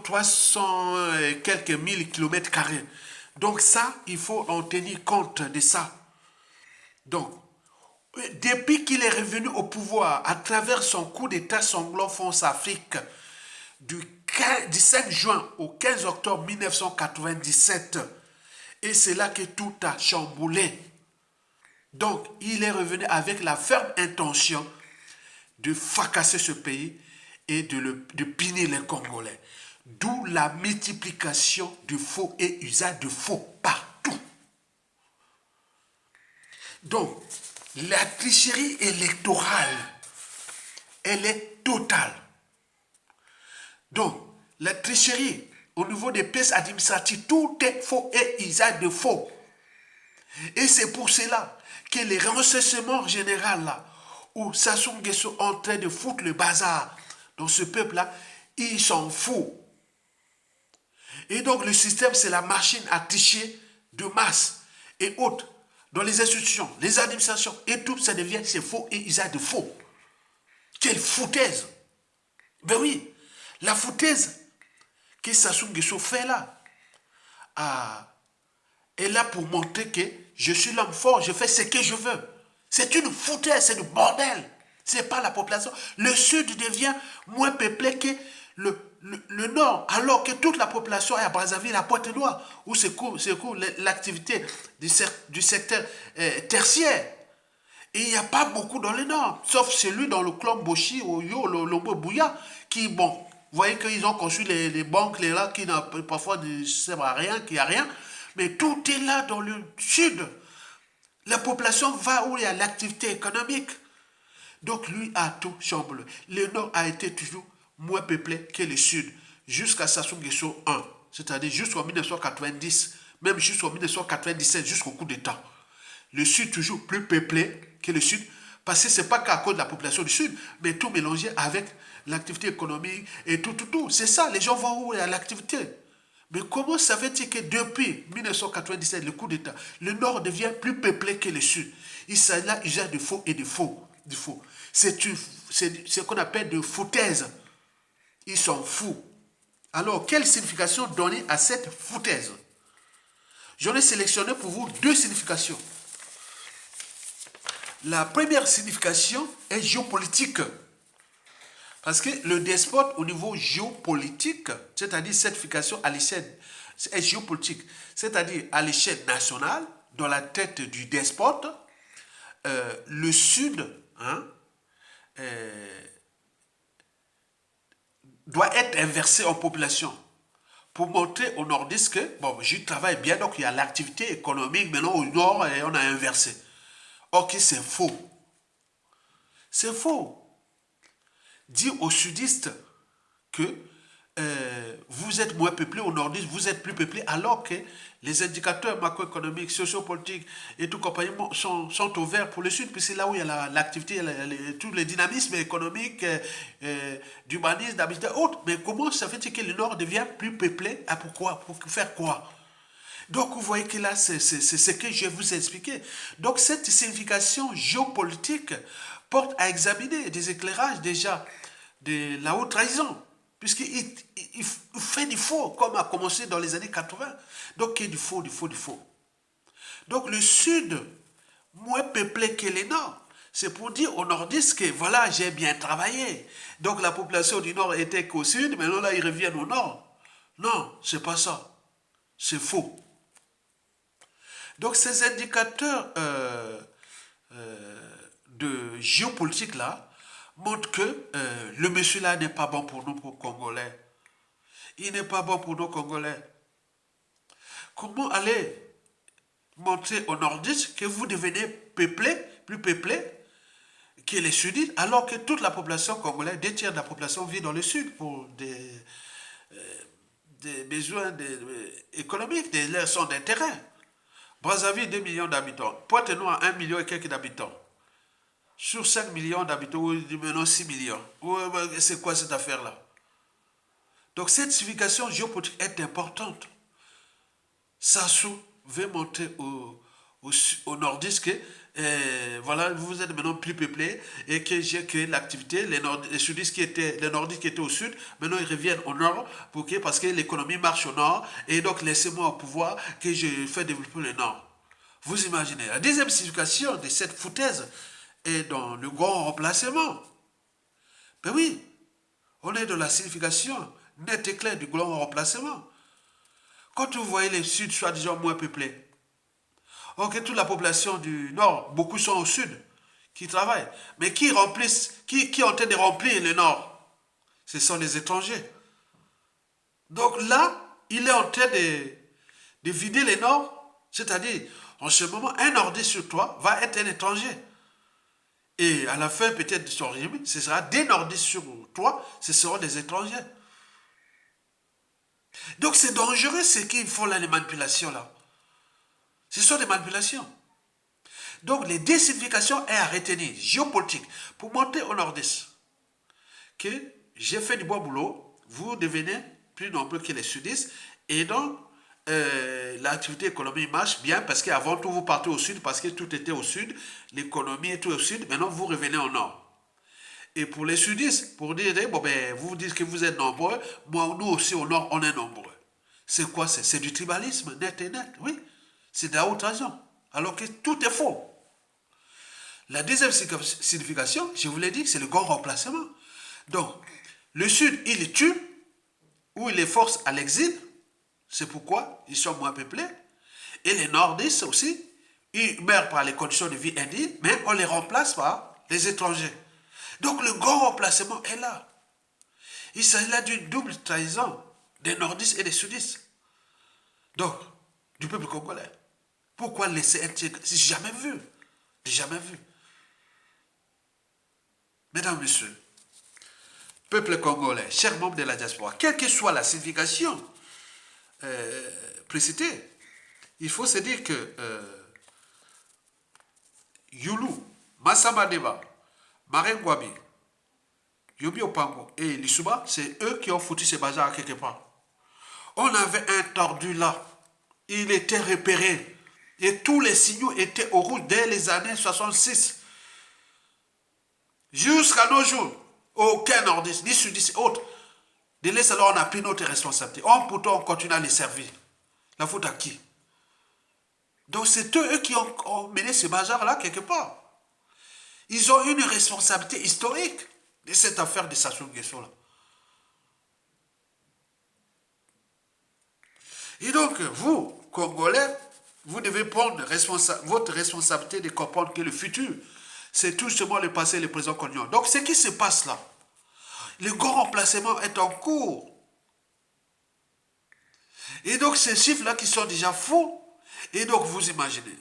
A: 300 et quelques mille kilomètres carrés. Donc ça, il faut en tenir compte de ça. Donc, depuis qu'il est revenu au pouvoir à travers son coup d'État sanglant France Afrique du 5 juin au 15 octobre 1997, et c'est là que tout a chamboulé. Donc, il est revenu avec la ferme intention de fracasser ce pays et de piner les Congolais. D'où la multiplication de faux et usage de faux partout. Donc, la tricherie électorale, elle est totale. Donc, la tricherie au niveau des pièces administratives, tout est faux et usage de faux. Et c'est pour cela que les renseignements généraux là, où Sassou Nguesso est en train de foutre le bazar dans ce peuple-là, il s'en fout. Et donc le système, c'est la machine à tricher de masse et autres. Dans les institutions, les administrations et tout, ça devient c'est faux et usage de faux. Quelle foutaise! Ben oui, la foutaise que Sassou Nguesso fait là, est là pour montrer que je suis l'homme fort, je fais ce que je veux. C'est une foutaise, c'est du bordel. C'est pas la population. Le sud devient moins peuplé que le nord, alors que toute la population est à Brazzaville, à Pointe-Noire, où se court l'activité du secteur tertiaire. Et il n'y a pas beaucoup dans le nord, sauf celui dans le clan Boshi, Oyo, Lombo Bouya, qui, bon, vous voyez qu'ils ont construit les banques, les là, qui n'ont parfois ne servent à rien, qui a rien, mais tout est là dans le sud. La population va où il y a l'activité économique. Donc lui a tout chamboulé. Le nord a été toujours moins peuplé que le sud, jusqu'à Sassou Nguesso 1, c'est-à-dire jusqu'en 1990, même jusqu'en 1997, jusqu'au coup d'État. Le sud toujours plus peuplé que le sud, parce que ce n'est pas qu'à cause de la population du sud, mais tout mélangé avec l'activité économique et tout. C'est ça, les gens vont où il y a l'activité. Mais comment savait-il que depuis 1997, le coup d'État, le nord devient plus peuplé que le sud? Il s'agit là usage de faux et de faux. C'est ce qu'on appelle de foutaise. Ils s'en foutent. Alors, quelle signification donner à cette foutaise? J'en ai sélectionné pour vous deux significations. La première signification est géopolitique. Parce que le despote au niveau géopolitique, c'est-à-dire cette signification à l'échelle est géopolitique, c'est-à-dire à l'échelle nationale, dans la tête du despote, le Sud doit être inversé en population pour montrer aux nordistes que, bon, je travaille bien, donc il y a l'activité économique, maintenant au nord, et on a inversé. Ok, c'est faux. C'est faux. Dire aux sudistes que vous êtes moins peuplé, aux nordistes, vous êtes plus peuplé, alors que les indicateurs macroéconomiques, sociopolitiques et tout compagnie sont au vert pour le sud, puis c'est là où il y a l'activité, tous les dynamismes économiques, d'humanisme, d'habitat, autres. Mais comment ça fait que le nord devient plus peuplé? Ah, pourquoi? Pour faire quoi? Donc, vous voyez que là, c'est ce que je vous ai expliqué. Donc, cette signification géopolitique porte à examiner des éclairages déjà de la haute trahison, puisqu'il fait du faux, comme a commencé dans les années 80. Donc, il y a du faux, du faux, du faux. Donc, le sud, moins peuplé que le nord, c'est pour dire aux nordistes que voilà, j'ai bien travaillé. Donc, la population du nord était qu'au sud, maintenant là, ils reviennent au nord. Non, c'est pas ça. C'est faux. Donc ces indicateurs de géopolitique là montrent que le monsieur là n'est pas bon pour nous, pour Congolais. Il n'est pas bon pour nos Congolais. Comment aller montrer aux nordistes que vous devenez peuplé, plus peuplé que les sudistes, alors que toute la population congolaise, 2 tiers de la population vit dans le sud pour des besoins économiques, des leçons d'intérêt. Brazzaville, 2 millions d'habitants. Pointe-Noire, 1 million et quelques d'habitants. Sur 5 millions d'habitants, maintenant 6 millions. C'est quoi cette affaire-là? Donc cette signification géopolitique est importante. Sassou veut montrer aux nordistes que voilà, vous êtes maintenant plus peuplé et que j'ai créé l'activité. Les sudistes les nordistes qui étaient au sud, maintenant ils reviennent au nord parce que l'économie marche au nord et donc laissez-moi au pouvoir que je fais développer le nord. Vous imaginez. La deuxième signification de cette foutaise est dans le grand remplacement. Ben oui, on est dans la signification nette et claire du grand remplacement. Quand vous voyez les Sud soi-disant moins peuplés, ok, toute la population du Nord, beaucoup sont au Sud, qui travaillent, mais qui remplissent, qui est en train de remplir le Nord? Ce sont les étrangers. Donc là, il est en train de vider le Nord, c'est-à-dire, en ce moment, un Nordiste sur toi va être un étranger. Et à la fin, peut-être, de son régime, ce sera des Nordistes sur toi, ce seront des étrangers. Donc c'est dangereux ce qu'ils font là, les manipulations là. Ce sont des manipulations. Donc les désignifications est à retenir, géopolitique, pour montrer aux nordistes que j'ai fait du bon boulot, vous devenez plus nombreux que les sudistes, et donc l'activité économique marche bien parce qu'avant tout vous partez au sud parce que tout était au sud, l'économie était au sud, maintenant vous revenez au nord. Et pour les sudistes, pour dire, bon ben, vous dites que vous êtes nombreux, moi, nous aussi au nord, on est nombreux. C'est quoi? C'est du tribalisme, net et net, oui. C'est de la haute trahison. Alors que tout est faux. La deuxième signification, je vous l'ai dit, c'est le grand remplacement. Donc, le Sud, il les tue, ou il les force à l'exil, c'est pourquoi ils sont moins peuplés. Et les nordistes aussi, ils meurent par les conditions de vie indignes, mais on les remplace par les étrangers. Donc le grand remplacement est là. Il s'agit là d'une double trahison des nordistes et des sudistes. Donc, du peuple congolais. Pourquoi laisser intégrer? C'est jamais vu. Jamais vu. Mesdames, Messieurs, peuple congolais, chers membres de la diaspora, quelle que soit la signification précitée, il faut se dire que Youlou, Massamba Deba, Marine Gwabi, Yobi Opango et Lissouba, c'est eux qui ont foutu ces bazars quelque part. On avait un tordu là. Il était repéré. Et tous les signaux étaient au rouge dès les années 66. Jusqu'à nos jours. Aucun nordiste, ni sudiste, autre. De laisser alors on a pris notre responsabilité. Pourtant, on continue à les servir. La faute à qui? Donc c'est eux qui ont mené ce bazar-là quelque part. Ils ont une responsabilité historique de cette affaire de Sassou Nguesso là. Et donc, vous, Congolais, Vous devez prendre votre responsabilité de comprendre que le futur, c'est tout simplement le passé et le présent qu'on ignore. Donc, ce qui se passe là, le grand remplacement est en cours. Et donc, ces chiffres-là qui sont déjà faux, et donc, vous imaginez.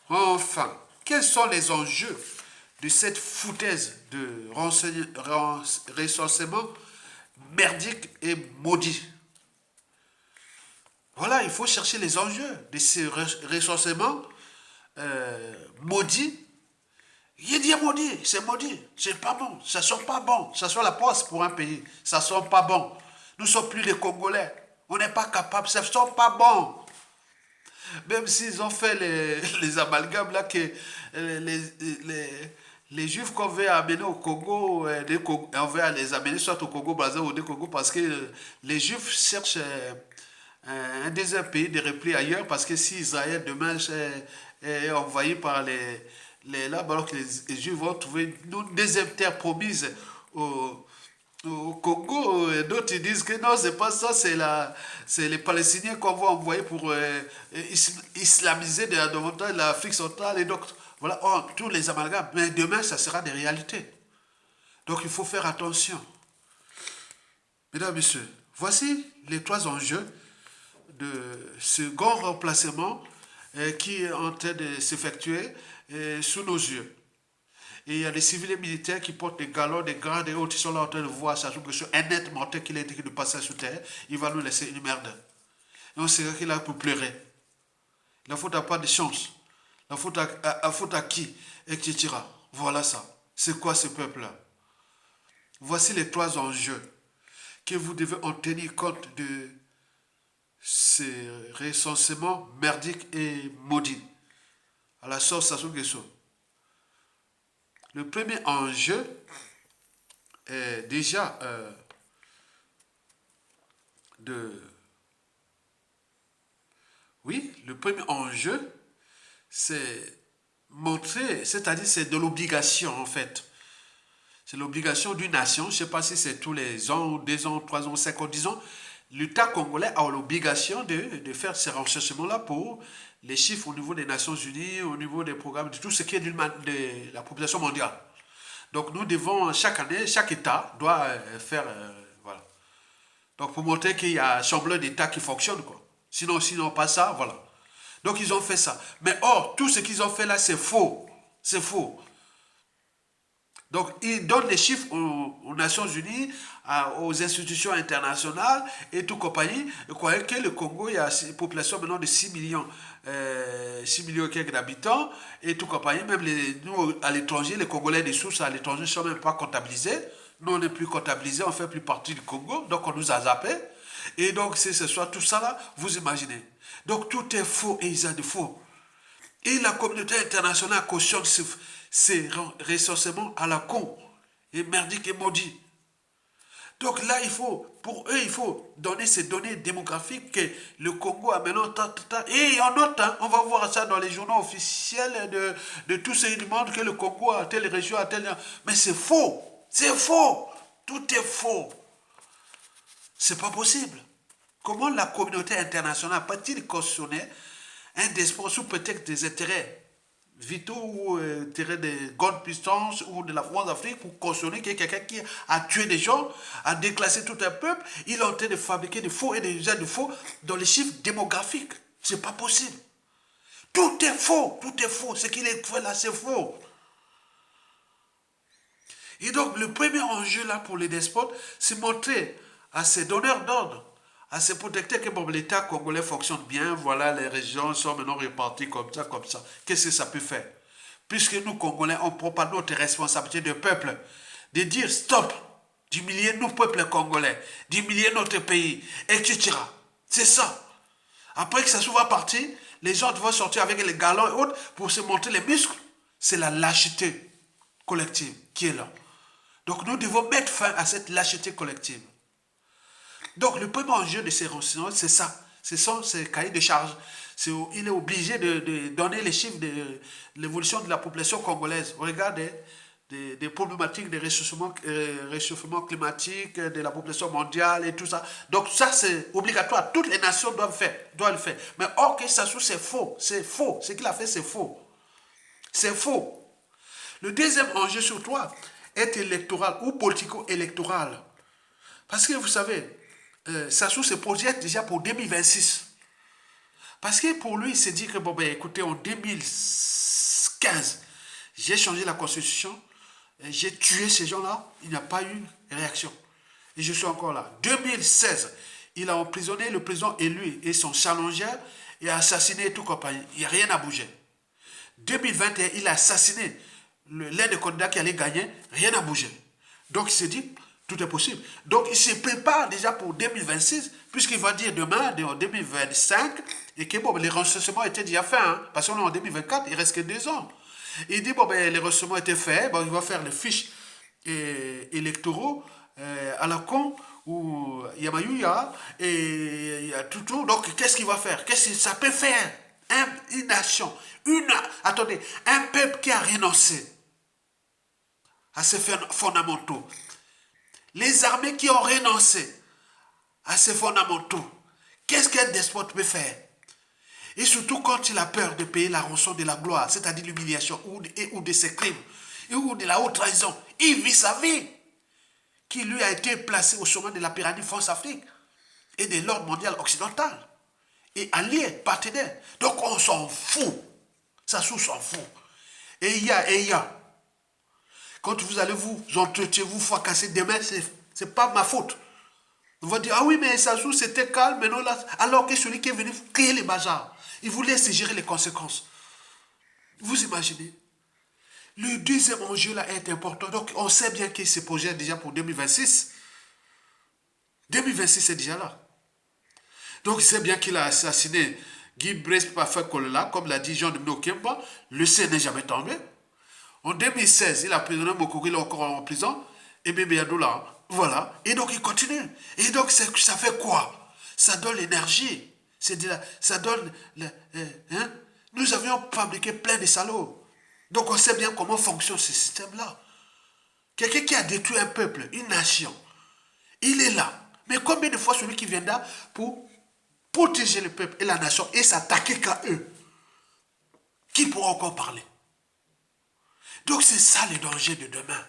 A: Enfin, quels sont les enjeux de cette foutaise de recensement merdique et maudit? Voilà, il faut chercher les enjeux de ces recensements maudits. Il dit maudit, c'est maudit, c'est pas bon, ça sent pas bon, ça sent la poste pour un pays, ça sent pas bon. Nous sommes plus des Congolais, on n'est pas capable, ça sent pas bon. Même s'ils ont fait les amalgames là que les Juifs qu'on veut amener au Congo, on veut les amener soit au Congo, Brazzaville ou au Congo, parce que les Juifs cherchent un deuxième pays de repli ailleurs, parce que si Israël demain est envahi par là, alors que les Juifs vont trouver une deuxième terre promise au Congo, d'autres disent que non, c'est pas ça, c'est les Palestiniens qu'on va envoyer pour islamiser davantage l'Afrique centrale et donc voilà, tous les amalgames. Mais demain, ça sera des réalités. Donc il faut faire attention. Mesdames, Messieurs, voici les trois enjeux de ce grand remplacement qui est en train de s'effectuer sous nos yeux. Et il y a des civils et militaires qui portent des galons, des grades et autres, qui sont là en train de voir ça, que sur un être mortel qu'il a été de passer sous terre, il va nous laisser une merde. Et on sait qu'il a pour pleurer. La faute n'a pas de chance. La faute à qui? Etc. Voilà ça. C'est quoi ce peuple-là? Voici les trois enjeux que vous devez en tenir compte de ces recensements merdiques et maudits. À la sauce Sassou Nguesso. Le premier enjeu est déjà Oui, le premier enjeu, c'est montrer, c'est-à-dire c'est de l'obligation en fait. C'est l'obligation d'une nation, je ne sais pas si c'est tous les ans, 2 ans, 3 ans, 5 ans, 10 ans. L'État congolais a l'obligation de faire ces renseignements-là pour les chiffres au niveau des Nations Unies, au niveau des programmes, de tout ce qui est de la population mondiale. Donc nous devons, chaque année, chaque État doit faire, voilà. Donc pour montrer qu'il y a un semblant d'État qui fonctionne, quoi. Sinon pas ça, voilà. Donc ils ont fait ça. Mais or, tout ce qu'ils ont fait là, c'est faux. C'est faux. Donc, ils donnent les chiffres aux Nations Unies, aux institutions internationales et tout compagnie. Ils croyaient que le Congo, il y a une population maintenant de 6 millions, 6 millions et quelques d'habitants et tout compagnie. Même nous, à l'étranger, les Congolais des sources à l'étranger ne sont même pas comptabilisés. Nous, on n'est plus comptabilisés, on ne fait plus partie du Congo, donc on nous a zappé. Et donc, si ce soit tout ça là, vous imaginez. Donc, tout est faux et ils ont de faux. Et la communauté internationale cautionne ces recensements à la con, et merdique et maudit. Donc là, pour eux, il faut donner ces données démographiques que le Congo a maintenant, et il y en a, on va voir ça dans les journaux officiels de tous ces du monde, que le Congo a telle région, a telle... Mais c'est faux, tout est faux. C'est pas possible. Comment la communauté internationale peut-il cautionner un despot sous prétexte des intérêts vitaux ou intérêts de grandes puissances ou de la France d'Afrique pour cautionner que quelqu'un qui a tué des gens, a déclassé tout un peuple, il est en train de fabriquer des faux et des usages de faux dans les chiffres démographiques. C'est pas possible. Tout est faux, ce qu'il est fait là, c'est faux. Et donc, le premier enjeu là pour les despotes, c'est montrer à ces donneurs d'ordre, à ces protecteurs que bon, l'État congolais fonctionne bien, voilà, les régions sont maintenant réparties comme ça, comme ça. Qu'est-ce que ça peut faire? Puisque nous, Congolais, on ne prend pas notre responsabilité de peuple, de dire stop, d'humilier nous, peuple congolais, d'humilier notre pays, etc. C'est ça. Après que ça soit parti, les gens vont sortir avec les galons et autres pour se montrer les muscles. C'est la lâcheté collective qui est là. Donc nous devons mettre fin à cette lâcheté collective. Donc le premier enjeu de ces renseignements, c'est ça. Ce sont ces cahiers de charges. Il est obligé de donner les chiffres de l'évolution de la population congolaise. Regardez, des problématiques de réchauffement climatique de la population mondiale et tout ça. Donc ça, c'est obligatoire. Toutes les nations doivent le faire. Mais or que Sassou, c'est faux. C'est faux. Ce qu'il a fait, c'est faux. C'est faux. Le deuxième enjeu sur toi est électoral ou politico-électoral. Parce que vous savez, Sassou se projette déjà pour 2026. Parce que pour lui, il s'est dit que, bon, ben, écoutez, en 2015, j'ai changé la constitution, j'ai tué ces gens-là, il n'y a pas eu réaction. Et je suis encore là. 2016, il a emprisonné le président élu et son challenger et a assassiné tout compagnie. Il n'y a rien à bouger. 2021, il a assassiné l'un des candidats qui allait gagner, rien n'a bougé. Donc il s'est dit, tout est possible. Donc il se prépare déjà pour 2026, puisqu'il va dire demain, en 2025, et que bon, les recensements étaient déjà faits, hein, parce qu'on est en 2024, il reste que 2 ans. Il dit, bon, ben, les recensements étaient faits, bon, il va faire les fiches électoraux à la con, ou Yamayuya, et il y a tout. Donc qu'est-ce qu'il va faire? Qu'est-ce que ça peut faire? Une nation, attendez, un peuple qui a renoncé à ses fondamentaux, les armées qui ont renoncé à ses fondamentaux, qu'est-ce qu'un despote peut faire? Et surtout quand il a peur de payer la rançon de la gloire, c'est-à-dire l'humiliation ou de ses crimes, ou de la haute trahison, il vit sa vie, qui lui a été placé au sommet de la pyramide France-Afrique et de l'ordre mondial occidental, et allié, partenaire. Donc on s'en fout, Sassou s'en fout. Et il y a. Quand vous allez vous entretenir, vous fracasser demain, c'est pas ma faute. On va dire, ah oui, mais Sassou, c'était calme, mais non, là, alors que celui qui est venu créer les bazars, il voulait se gérer les conséquences. Vous imaginez? Le deuxième enjeu là est important. Donc, on sait bien qu'il se projette déjà pour 2026. 2026, c'est déjà là. Donc, il sait bien qu'il a assassiné Guy Brice Parfait Kolela, comme l'a dit Jean-Dominique Kemba. Le C n'est jamais tombé. En 2016, il a emprisonné Mokoko, il est encore en prison. Et Bébé Yadoula, voilà. Et donc, il continue. Et donc, ça fait quoi? Ça donne l'énergie. Ça donne... Nous avions fabriqué plein de salauds. Donc, on sait bien comment fonctionne ce système-là. Quelqu'un qui a détruit un peuple, une nation, il est là. Mais combien de fois celui qui vient là pour protéger le peuple et la nation et s'attaquer qu'à eux, qui pourra encore parler? Donc c'est ça le danger de demain.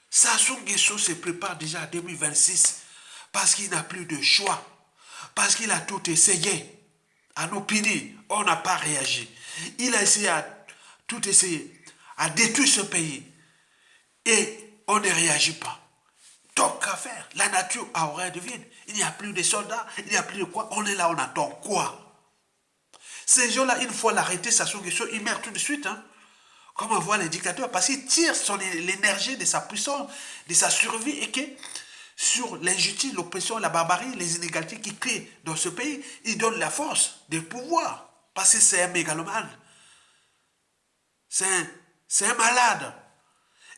A: Sassou Nguesso se prépare déjà à 2026 parce qu'il n'a plus de choix, parce qu'il a tout essayé. À nos pénis, on n'a pas réagi. Il a essayé tout essayé, à détruire ce pays et on ne réagit pas. Donc qu'à faire? La nature a horreur de vide. Il n'y a plus de soldats, il n'y a plus de quoi. On est là, on attend quoi? Ces gens-là, une fois l'arrêté, Sassou Nguesso, il meurt tout de suite. Hein? Comme on voit les dictateurs, parce qu'il tire l'énergie de sa puissance, de sa survie, et que sur l'injustice, l'oppression, la barbarie, les inégalités qui créent dans ce pays, il donne la force de pouvoir. Parce que c'est un mégalomane. C'est un malade.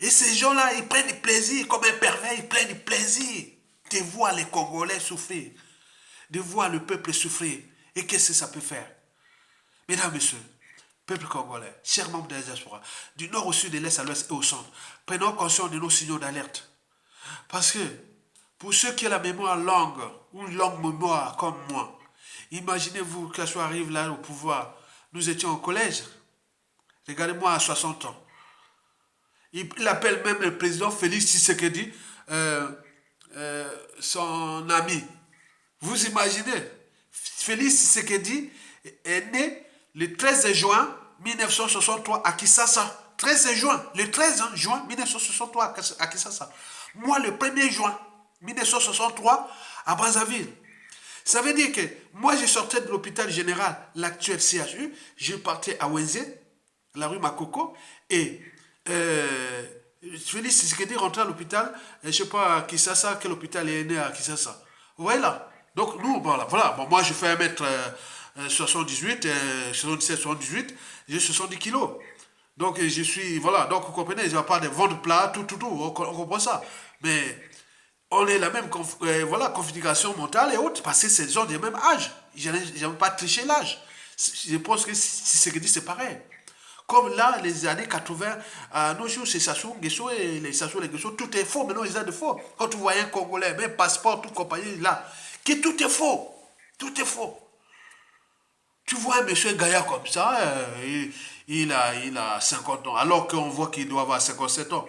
A: Et ces gens-là, ils prennent du plaisir, comme un pervers, ils prennent du plaisir de voir les Congolais souffrir, de voir le peuple souffrir. Et qu'est-ce que ça peut faire? Mesdames, Messieurs, peuple congolais, chers membres de la diaspora, du nord au sud, de l'est à l'ouest et au centre, prenons conscience de nos signaux d'alerte. Parce que, pour ceux qui ont la mémoire longue, ou une longue mémoire comme moi, imaginez-vous qu'Assou arrive là au pouvoir. Nous étions au collège. Regardez-moi à 60 ans. Il appelle même le président Félix Tshisekedi son ami. Vous imaginez? Félix Tshisekedi est né le 13 juin 1963 à Kinshasa. 13 juin, le 13 juin 1963 à Kinshasa. Moi, le 1er juin 1963 à Brazzaville. Ça veut dire que moi, je sortais de l'hôpital général, l'actuel CHU, je partais à Wenzé, la rue Makoko, et Félix Tshisekedi rentrait à l'hôpital, je ne sais pas à Kinshasa, quel hôpital est né à Kinshasa. Vous voyez là? Donc nous, voilà. Bon, moi je fais 1m78, 77, 78, j'ai 70 kilos. Donc je suis, voilà, donc vous comprenez, je n'ai pas de ventre plat, tout, on comprend ça. Mais on est la même configuration mentale et autres, parce que c'est des gens du même âge. Je n'aime pas tricher l'âge. Je pense que Tshisekedi c'est pareil. Comme là, les années 80, à nos jours, c'est Sassou Nguesso et les Sassou Nguesso, tout est faux. Maintenant, ils ont de faux. Quand tu vois un Congolais, même passeport, tout compagnie, là, que tout est faux. Tout est faux. Tu vois un monsieur Gaïa comme ça, il a 50 ans, alors qu'on voit qu'il doit avoir 57 ans.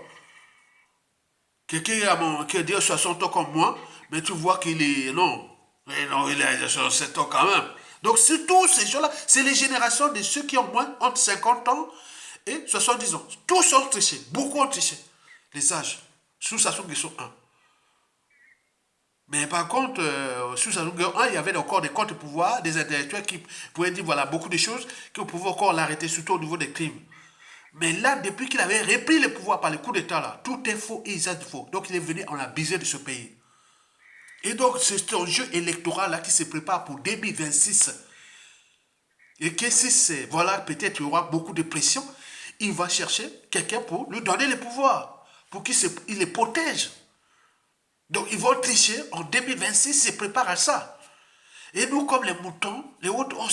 A: Quelqu'un qui a dit 60 ans comme moi, mais tu vois qu'il est... Non, mais non, il a 67 ans quand même. Donc c'est tous ces gens-là, c'est les générations de ceux qui ont moins entre 50 ans et 70 ans. Tous ont triché, beaucoup ont triché. Les âges, sous Sassou Nguesso 1. Mais par contre, sous Sassou Nguesso 1, il y avait encore des contre-pouvoirs, des intellectuels qui pouvaient dire voilà, beaucoup de choses qui pouvaient encore l'arrêter, surtout au niveau des crimes. Mais là, depuis qu'il avait repris le pouvoir par le coup d'État, là, tout est faux et ils sont faux. Donc il est venu en abusé de ce pays. Et donc c'est un jeu électoral là qui se prépare pour 2026. Et que si c'est, voilà, peut-être il y aura beaucoup de pression, il va chercher quelqu'un pour lui donner le pouvoir, pour qu'il il les protège. Donc ils vont tricher en 2026, se prépare à ça. Et nous, comme les moutons, les autres, on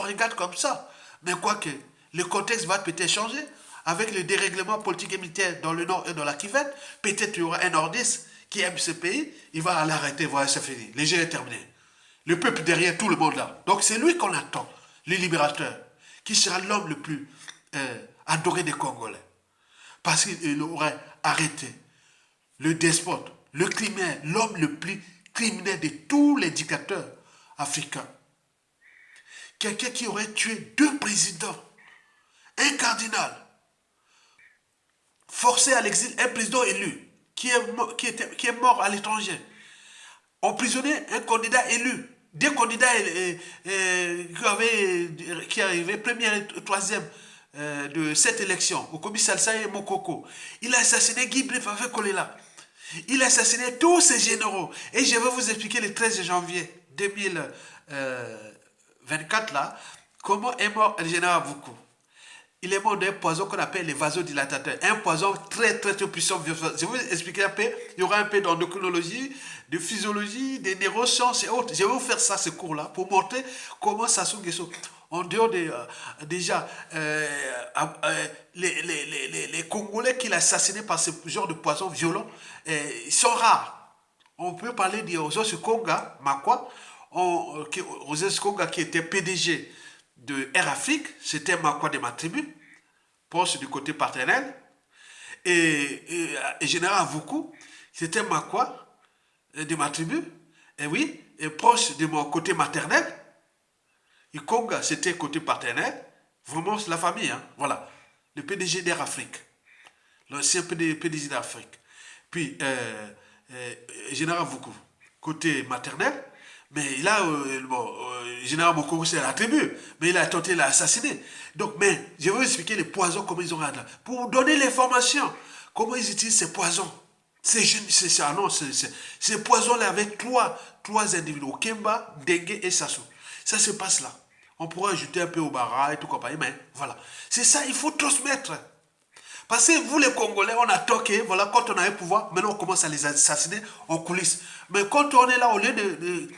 A: regarde comme ça. Mais quoique, le contexte va peut-être changer. Avec le dérèglement politique et militaire dans le nord et dans la Kivette, peut-être il y aura un nordiste qui aime ce pays, il va l'arrêter, voilà, c'est fini. Le jeu est terminé. Le peuple derrière tout le monde là. Donc c'est lui qu'on attend, le libérateur, qui sera l'homme le plus adoré des Congolais. Parce qu'il aurait arrêté le despote, le criminel, l'homme le plus criminel de tous les dictateurs africains. Quelqu'un qui aurait tué 2 présidents, un cardinal, forcé à l'exil, un président élu, qui est mort à l'étranger, emprisonné un candidat élu, 2 candidats qui arrivaient premier et troisième de cette élection, Okobi Salsa et Mokoko. Il a assassiné Guy Brief avec Kolela. Il a assassiné tous ses généraux. Et je vais vous expliquer le 13 janvier 2024 là, comment est mort le général Boukou. Il est mort d'un poison qu'on appelle les vasodilatateurs. Un poison très, très, très puissant. Je vais vous expliquer un peu. Il y aura un peu d'endocrinologie, de physiologie, des neurosciences et autres. Je vais vous faire ça, ce cours-là, pour montrer comment Sassou Nguesso, en dehors de, déjà, les Congolais qu'il a assassinés par ce genre de poison violent, ils sont rares. On peut parler d'Ozos Konga, Makwa, Ozos Konga qui était PDG de Air Afrique, c'était Makwa de ma tribu, proche du côté paternel, et Général Voukou, c'était Makwa de ma tribu, et oui, et proche de mon côté maternel, et Konga, c'était côté paternel, vraiment c'est la famille, hein, voilà, le PDG d'Air Afrique, l'ancien PDG d'Afrique, puis Général Voukou, côté maternel. Mais là, Général Mokoko, c'est la tribu. Mais il a tenté de l'assassiner. Donc, mais je vais vous expliquer les poisons, comment ils ont là. Pour vous donner l'information, comment ils utilisent ces poisons. Ces poisons-là avec trois individus, Kemba, Dengue et Sassou. Ça se passe là. On pourra ajouter un peu au bara et tout compagnie, mais voilà. C'est ça, il faut transmettre. Parce que vous les Congolais, on a toqué, voilà, quand on a un pouvoir, maintenant on commence à les assassiner en coulisses. Mais quand on est là, au lieu de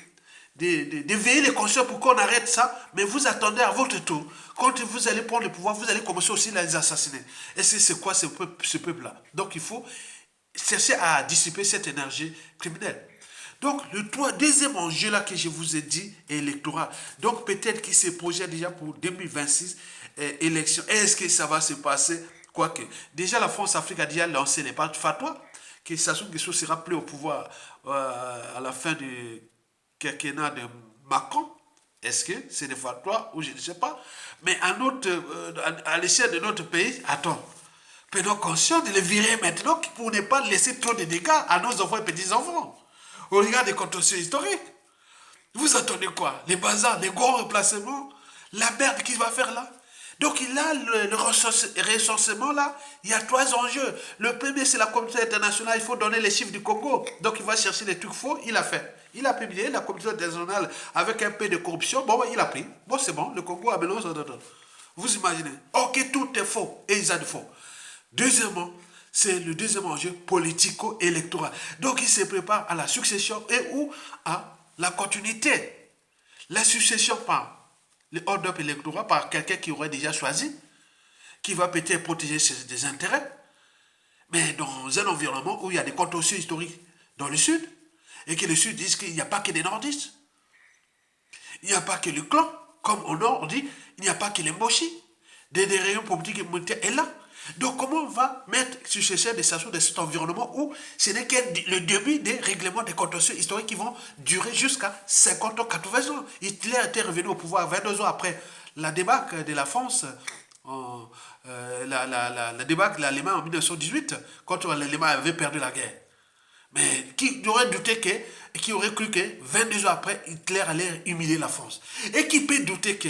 A: veiller les consciences pour qu'on arrête ça, mais vous attendez à votre tour. Quand vous allez prendre le pouvoir, vous allez commencer aussi à les assassiner. Et c'est quoi ce peuple-là? Donc il faut chercher à dissiper cette énergie criminelle. Donc le deuxième enjeu là que je vous ai dit est électoral. Donc peut-être qu'il se projette déjà pour 2026 élection. Est-ce que ça va se passer? Quoique, déjà la France-Afrique a déjà lancé les fatwas que Sassou Nguesso sera plus au pouvoir à la fin du quinquennat de Macron. Est-ce que c'est des fatwas ou je ne sais pas. Mais à l'échelle de notre pays, attends, prenons conscience de les virer maintenant pour ne pas laisser trop de dégâts à nos enfants et petits-enfants. Au regard des contentieux historiques. Vous attendez quoi? Les bazars, les gros remplacements, la merde qu'il va faire là. Donc il a le recensement là, il y a 3 enjeux. Le premier c'est la communauté internationale, il faut donner les chiffres du Congo. Donc il va chercher les trucs faux, il a fait. Il a publié la communauté internationale avec un peu de corruption. Bon, il a pris. Bon, c'est bon, le Congo a besoin de... Vous imaginez? Ok, tout est faux et ils ont de faux. Deuxièmement, c'est le deuxième enjeu politico-électoral. Donc il se prépare à la succession et ou à la continuité. La succession par le hold-up électoral par quelqu'un qui aurait déjà choisi, qui va peut-être protéger des intérêts, mais dans un environnement où il y a des contentieux historiques dans le Sud, et que le Sud dit qu'il n'y a pas que des nordistes, il n'y a pas que le clan, comme au Nord on dit, il n'y a pas que les mochis, des rayons politiques et militaires est là. Donc comment on va mettre successeur des stations de cet environnement où ce n'est que le début des règlements des contentieux historiques qui vont durer jusqu'à 50 ans, 80 ans. Hitler était revenu au pouvoir 22 ans après la débâcle de la France, la débâcle de l'Allemagne en 1918, quand l'Allemagne avait perdu la guerre. Mais qui aurait douté qui aurait cru que 22 ans après, Hitler allait humilier la France. Et qui peut douter que,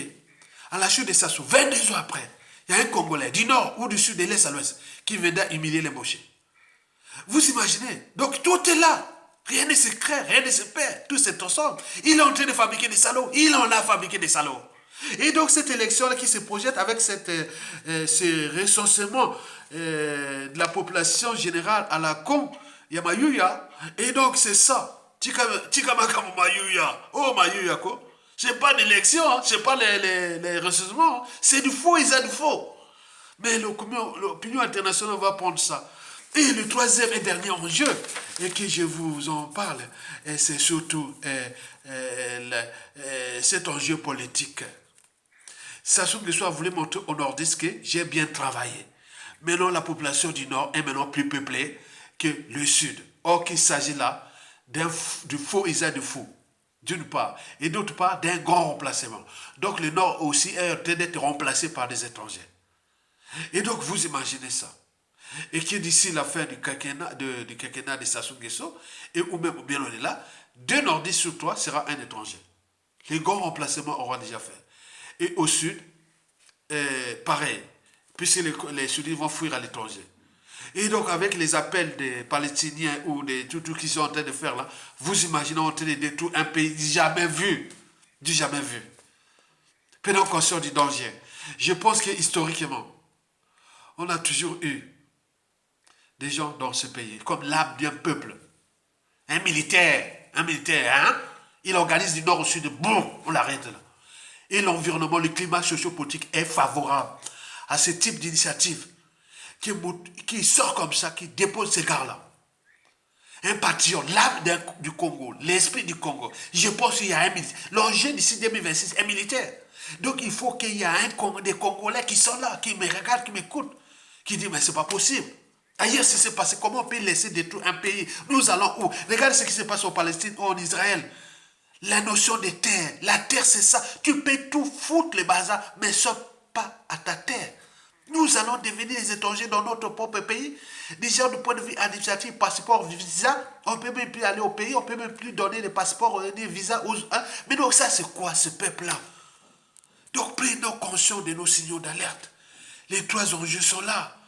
A: à la chute de Sassou, 22 ans après, il y a un Congolais du nord ou du sud, de l'est à l'ouest, qui viendra humilier les mochés. Vous imaginez? Donc tout est là. Rien ne se crée, rien ne se perd. Tout est ensemble. Il est en train de fabriquer des salauds. Il en a fabriqué des salauds. Et donc cette élection-là qui se projette avec ce recensement de la population générale à la con, Yamayuya. Et donc c'est ça. Tikamaka Mayuya. Oh Mayuya quoi. C'est pas l'élection, hein, c'est pas les recensements. Hein. C'est du faux, ils ont du faux. Mais l'opinion internationale va prendre ça. Et le troisième et dernier enjeu, et que je vous en parle, c'est surtout cet enjeu politique. Sassou Nguesso a voulu montrer au nordiste que j'ai bien travaillé. Maintenant, la population du nord est maintenant plus peuplée que le sud. Or, qu'il s'agit là du faux usage de faux, d'une part, et d'autre part, d'un grand remplacement. Donc, le nord aussi est en train d'être remplacé par des étrangers. Et donc, vous imaginez ça. Et que d'ici la fin du quinquennat de Sassou Nguesso, ou même bien au-delà, 2 nordistes sur 3 sera un étranger. Les grands remplacements auront déjà fait. Et au sud, pareil, puisque les sudistes vont fuir à l'étranger. Et donc, avec les appels des Palestiniens ou des tout qu'ils sont en train de faire là, vous imaginez en train de détruire un pays jamais vu. Du jamais vu. Prenons conscience du danger. Je pense que historiquement, on a toujours eu des gens dans ce pays, comme l'âme d'un peuple. Un militaire, hein? Il organise du nord au sud, boum, on l'arrête là. Et l'environnement, le climat sociopolitique est favorable à ce type d'initiative qui sort comme ça, qui dépose ces gars-là. Un patriote, l'âme du Congo, l'esprit du Congo. Je pense qu'il y a un militaire. L'enjeu d'ici 2026 est militaire. Donc il faut qu'il y ait des Congolais qui sont là, qui me regardent, qui m'écoutent, qui disent mais c'est pas possible. Ailleurs, ce qui s'est passé, comment on peut laisser détruire un pays? Nous allons où? Regardez ce qui se passe en Palestine ou en Israël. La notion de terre. La terre, c'est ça. Tu peux tout foutre les bazars, mais sauf pas à ta terre. Nous allons devenir des étrangers dans notre propre pays. Déjà, du point de vue administratif, passeport, visa, on ne peut même plus aller au pays, on ne peut même plus donner des passeports, des visas. Hein? Mais donc, ça, c'est quoi ce peuple-là? Donc, prenons conscience de nos signaux d'alerte. Les 3 enjeux sont là.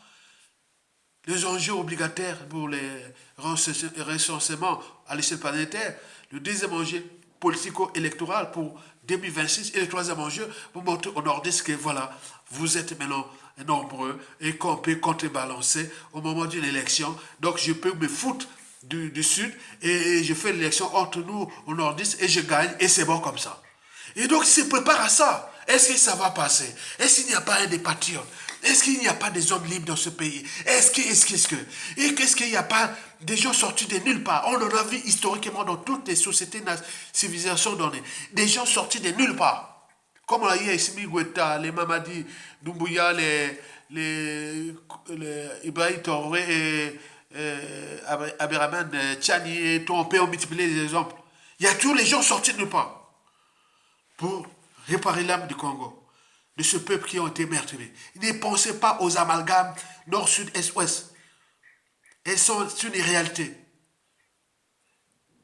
A: Les enjeux obligataires pour les recensements à l'échelle planétaire. Le deuxième enjeu politico-électoral pour 2026. Et le troisième enjeu pour montrer au nordiste que voilà, vous êtes maintenant nombreux et qu'on peut contrebalancer au moment d'une élection. Donc je peux me foutre du sud et je fais l'élection entre nous au nordiste et je gagne et c'est bon comme ça. Et donc il se prépare à ça. Est-ce que ça va passer? Est-ce qu'il n'y a pas un des patriotes? Est-ce qu'il n'y a pas des hommes libres dans ce pays? Et qu'est-ce qu'il n'y a pas des gens sortis de nulle part? On en a vu historiquement dans toutes les sociétés, civilisations données. Des gens sortis de nulle part. Comme on a eu Assimi Goïta, les Mamadi Doumbouya, les Ibrahim Traoré et Abderrahmane Tchani et tout, on peut en multiplier les exemples. Il y a tous les gens sortis de nulle part pour réparer l'âme du Congo, de ce peuple qui ont été meurtris. Ne pensez pas aux amalgames nord, sud, est, ouest. Elles sont une réalité.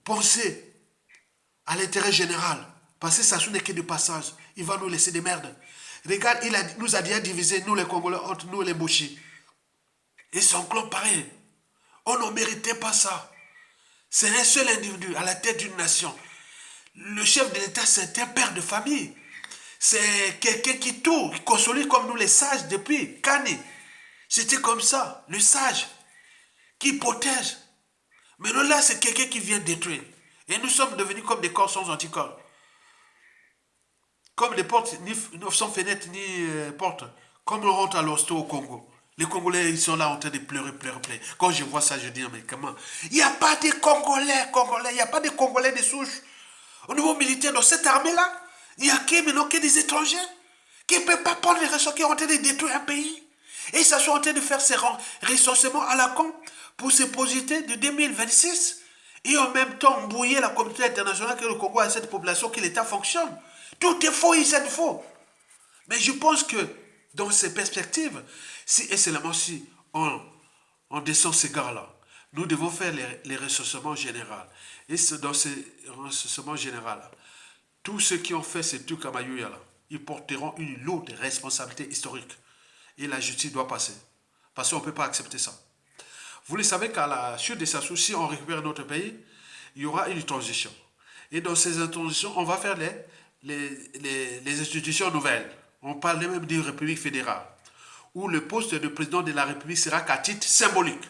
A: Pensez à l'intérêt général. Parce que ça n'est que du passage. Il va nous laisser des merdes. Regarde, nous a déjà divisé, nous les Congolais, entre nous les Bouchis. Et son clan pareil. On ne méritait pas ça. C'est un seul individu à la tête d'une nation. Le chef de l'État, c'est un père de famille. C'est quelqu'un qui tout, qui consolide comme nous les sages depuis Kani. C'était comme ça, le sage, qui protège. Mais là, c'est quelqu'un qui vient détruire. Et nous sommes devenus comme des corps sans anticorps. Comme des portes, ni sans fenêtres, ni portes. Comme on rentre à l'hosto au Congo. Les Congolais, ils sont là en train de pleurer. Quand je vois ça, je dis, mais comment? Il n'y a pas de Congolais, il n'y a pas de Congolais de souche. Au niveau militaire, dans cette armée-là, il n'y a que des étrangers qui ne peuvent pas prendre les ressources, qui sont en train de détruire un pays. Et ils sont en train de faire ces ressourcements à la con pour se positer de 2026. Et en même temps, brouiller la communauté internationale que le Congo a cette population, que l'État fonctionne. Tout est faux, c'est faux. Mais je pense que dans ces perspectives, si et seulement si on descend ces gars-là, nous devons faire les ressourcements généraux. Et dans ces ressourcements généraux, tous ceux qui ont fait ces trucs à Mayuya, là, ils porteront une lourde responsabilité historique. Et la justice doit passer. Parce qu'on ne peut pas accepter ça. Vous le savez qu'à la chute de Sassou, si on récupère notre pays, il y aura une transition. Et dans ces transitions, on va faire les institutions nouvelles. On parle même d'une République fédérale, où le poste de président de la République sera qu'à titre symbolique.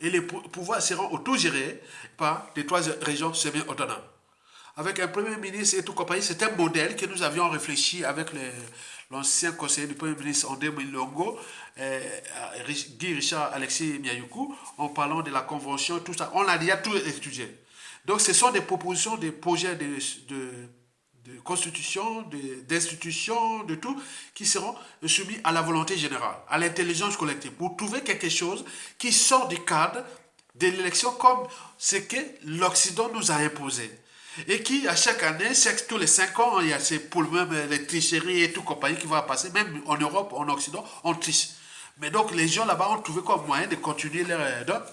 A: Et les pouvoirs seront autogérés par les 3 régions semi-autonomes. Avec un premier ministre et tout compagnie, c'est un modèle que nous avions réfléchi avec l'ancien conseiller du premier ministre André Milongo, Guy Richard Alexis Miayoukou, en parlant de la convention, tout ça. On l'a déjà tout étudié. Donc ce sont des propositions, des projets de constitution, d'institutions, de tout, qui seront soumis à la volonté générale, à l'intelligence collective, pour trouver quelque chose qui sort du cadre de l'élection comme ce que l'Occident nous a imposé. Et qui, à chaque année, tous les 5 ans, il y a ces problèmes, les tricheries et tout compagnie qui va passer, même en Europe, en Occident, on triche. Mais donc, les gens là-bas ont trouvé comme moyen de continuer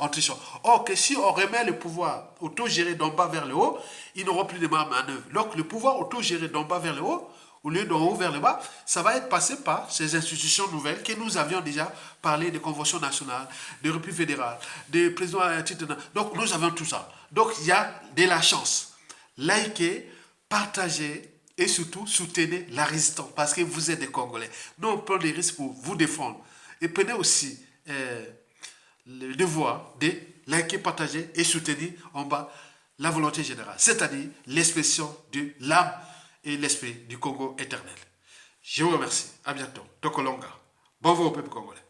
A: en trichant. Or, que si on remet le pouvoir autogéré d'en bas vers le haut, ils n'auront plus de manœuvre. Donc, le pouvoir autogéré d'en bas vers le haut, au lieu d'en haut vers le bas, ça va être passé par ces institutions nouvelles que nous avions déjà parlé des conventions nationales, des républiques fédérales, des présidents à titre. Donc, nous avons tout ça. Donc, il y a de la chance. Likez, partagez et surtout soutenez la résistance parce que vous êtes des Congolais. Nous, on prend des risques pour vous défendre. Et prenez aussi le devoir de liker, partager et soutenir en bas la volonté générale, c'est-à-dire l'expression de l'âme et l'esprit du Congo éternel. Je vous remercie. À bientôt. Tokolonga. Bon vent au peuple congolais.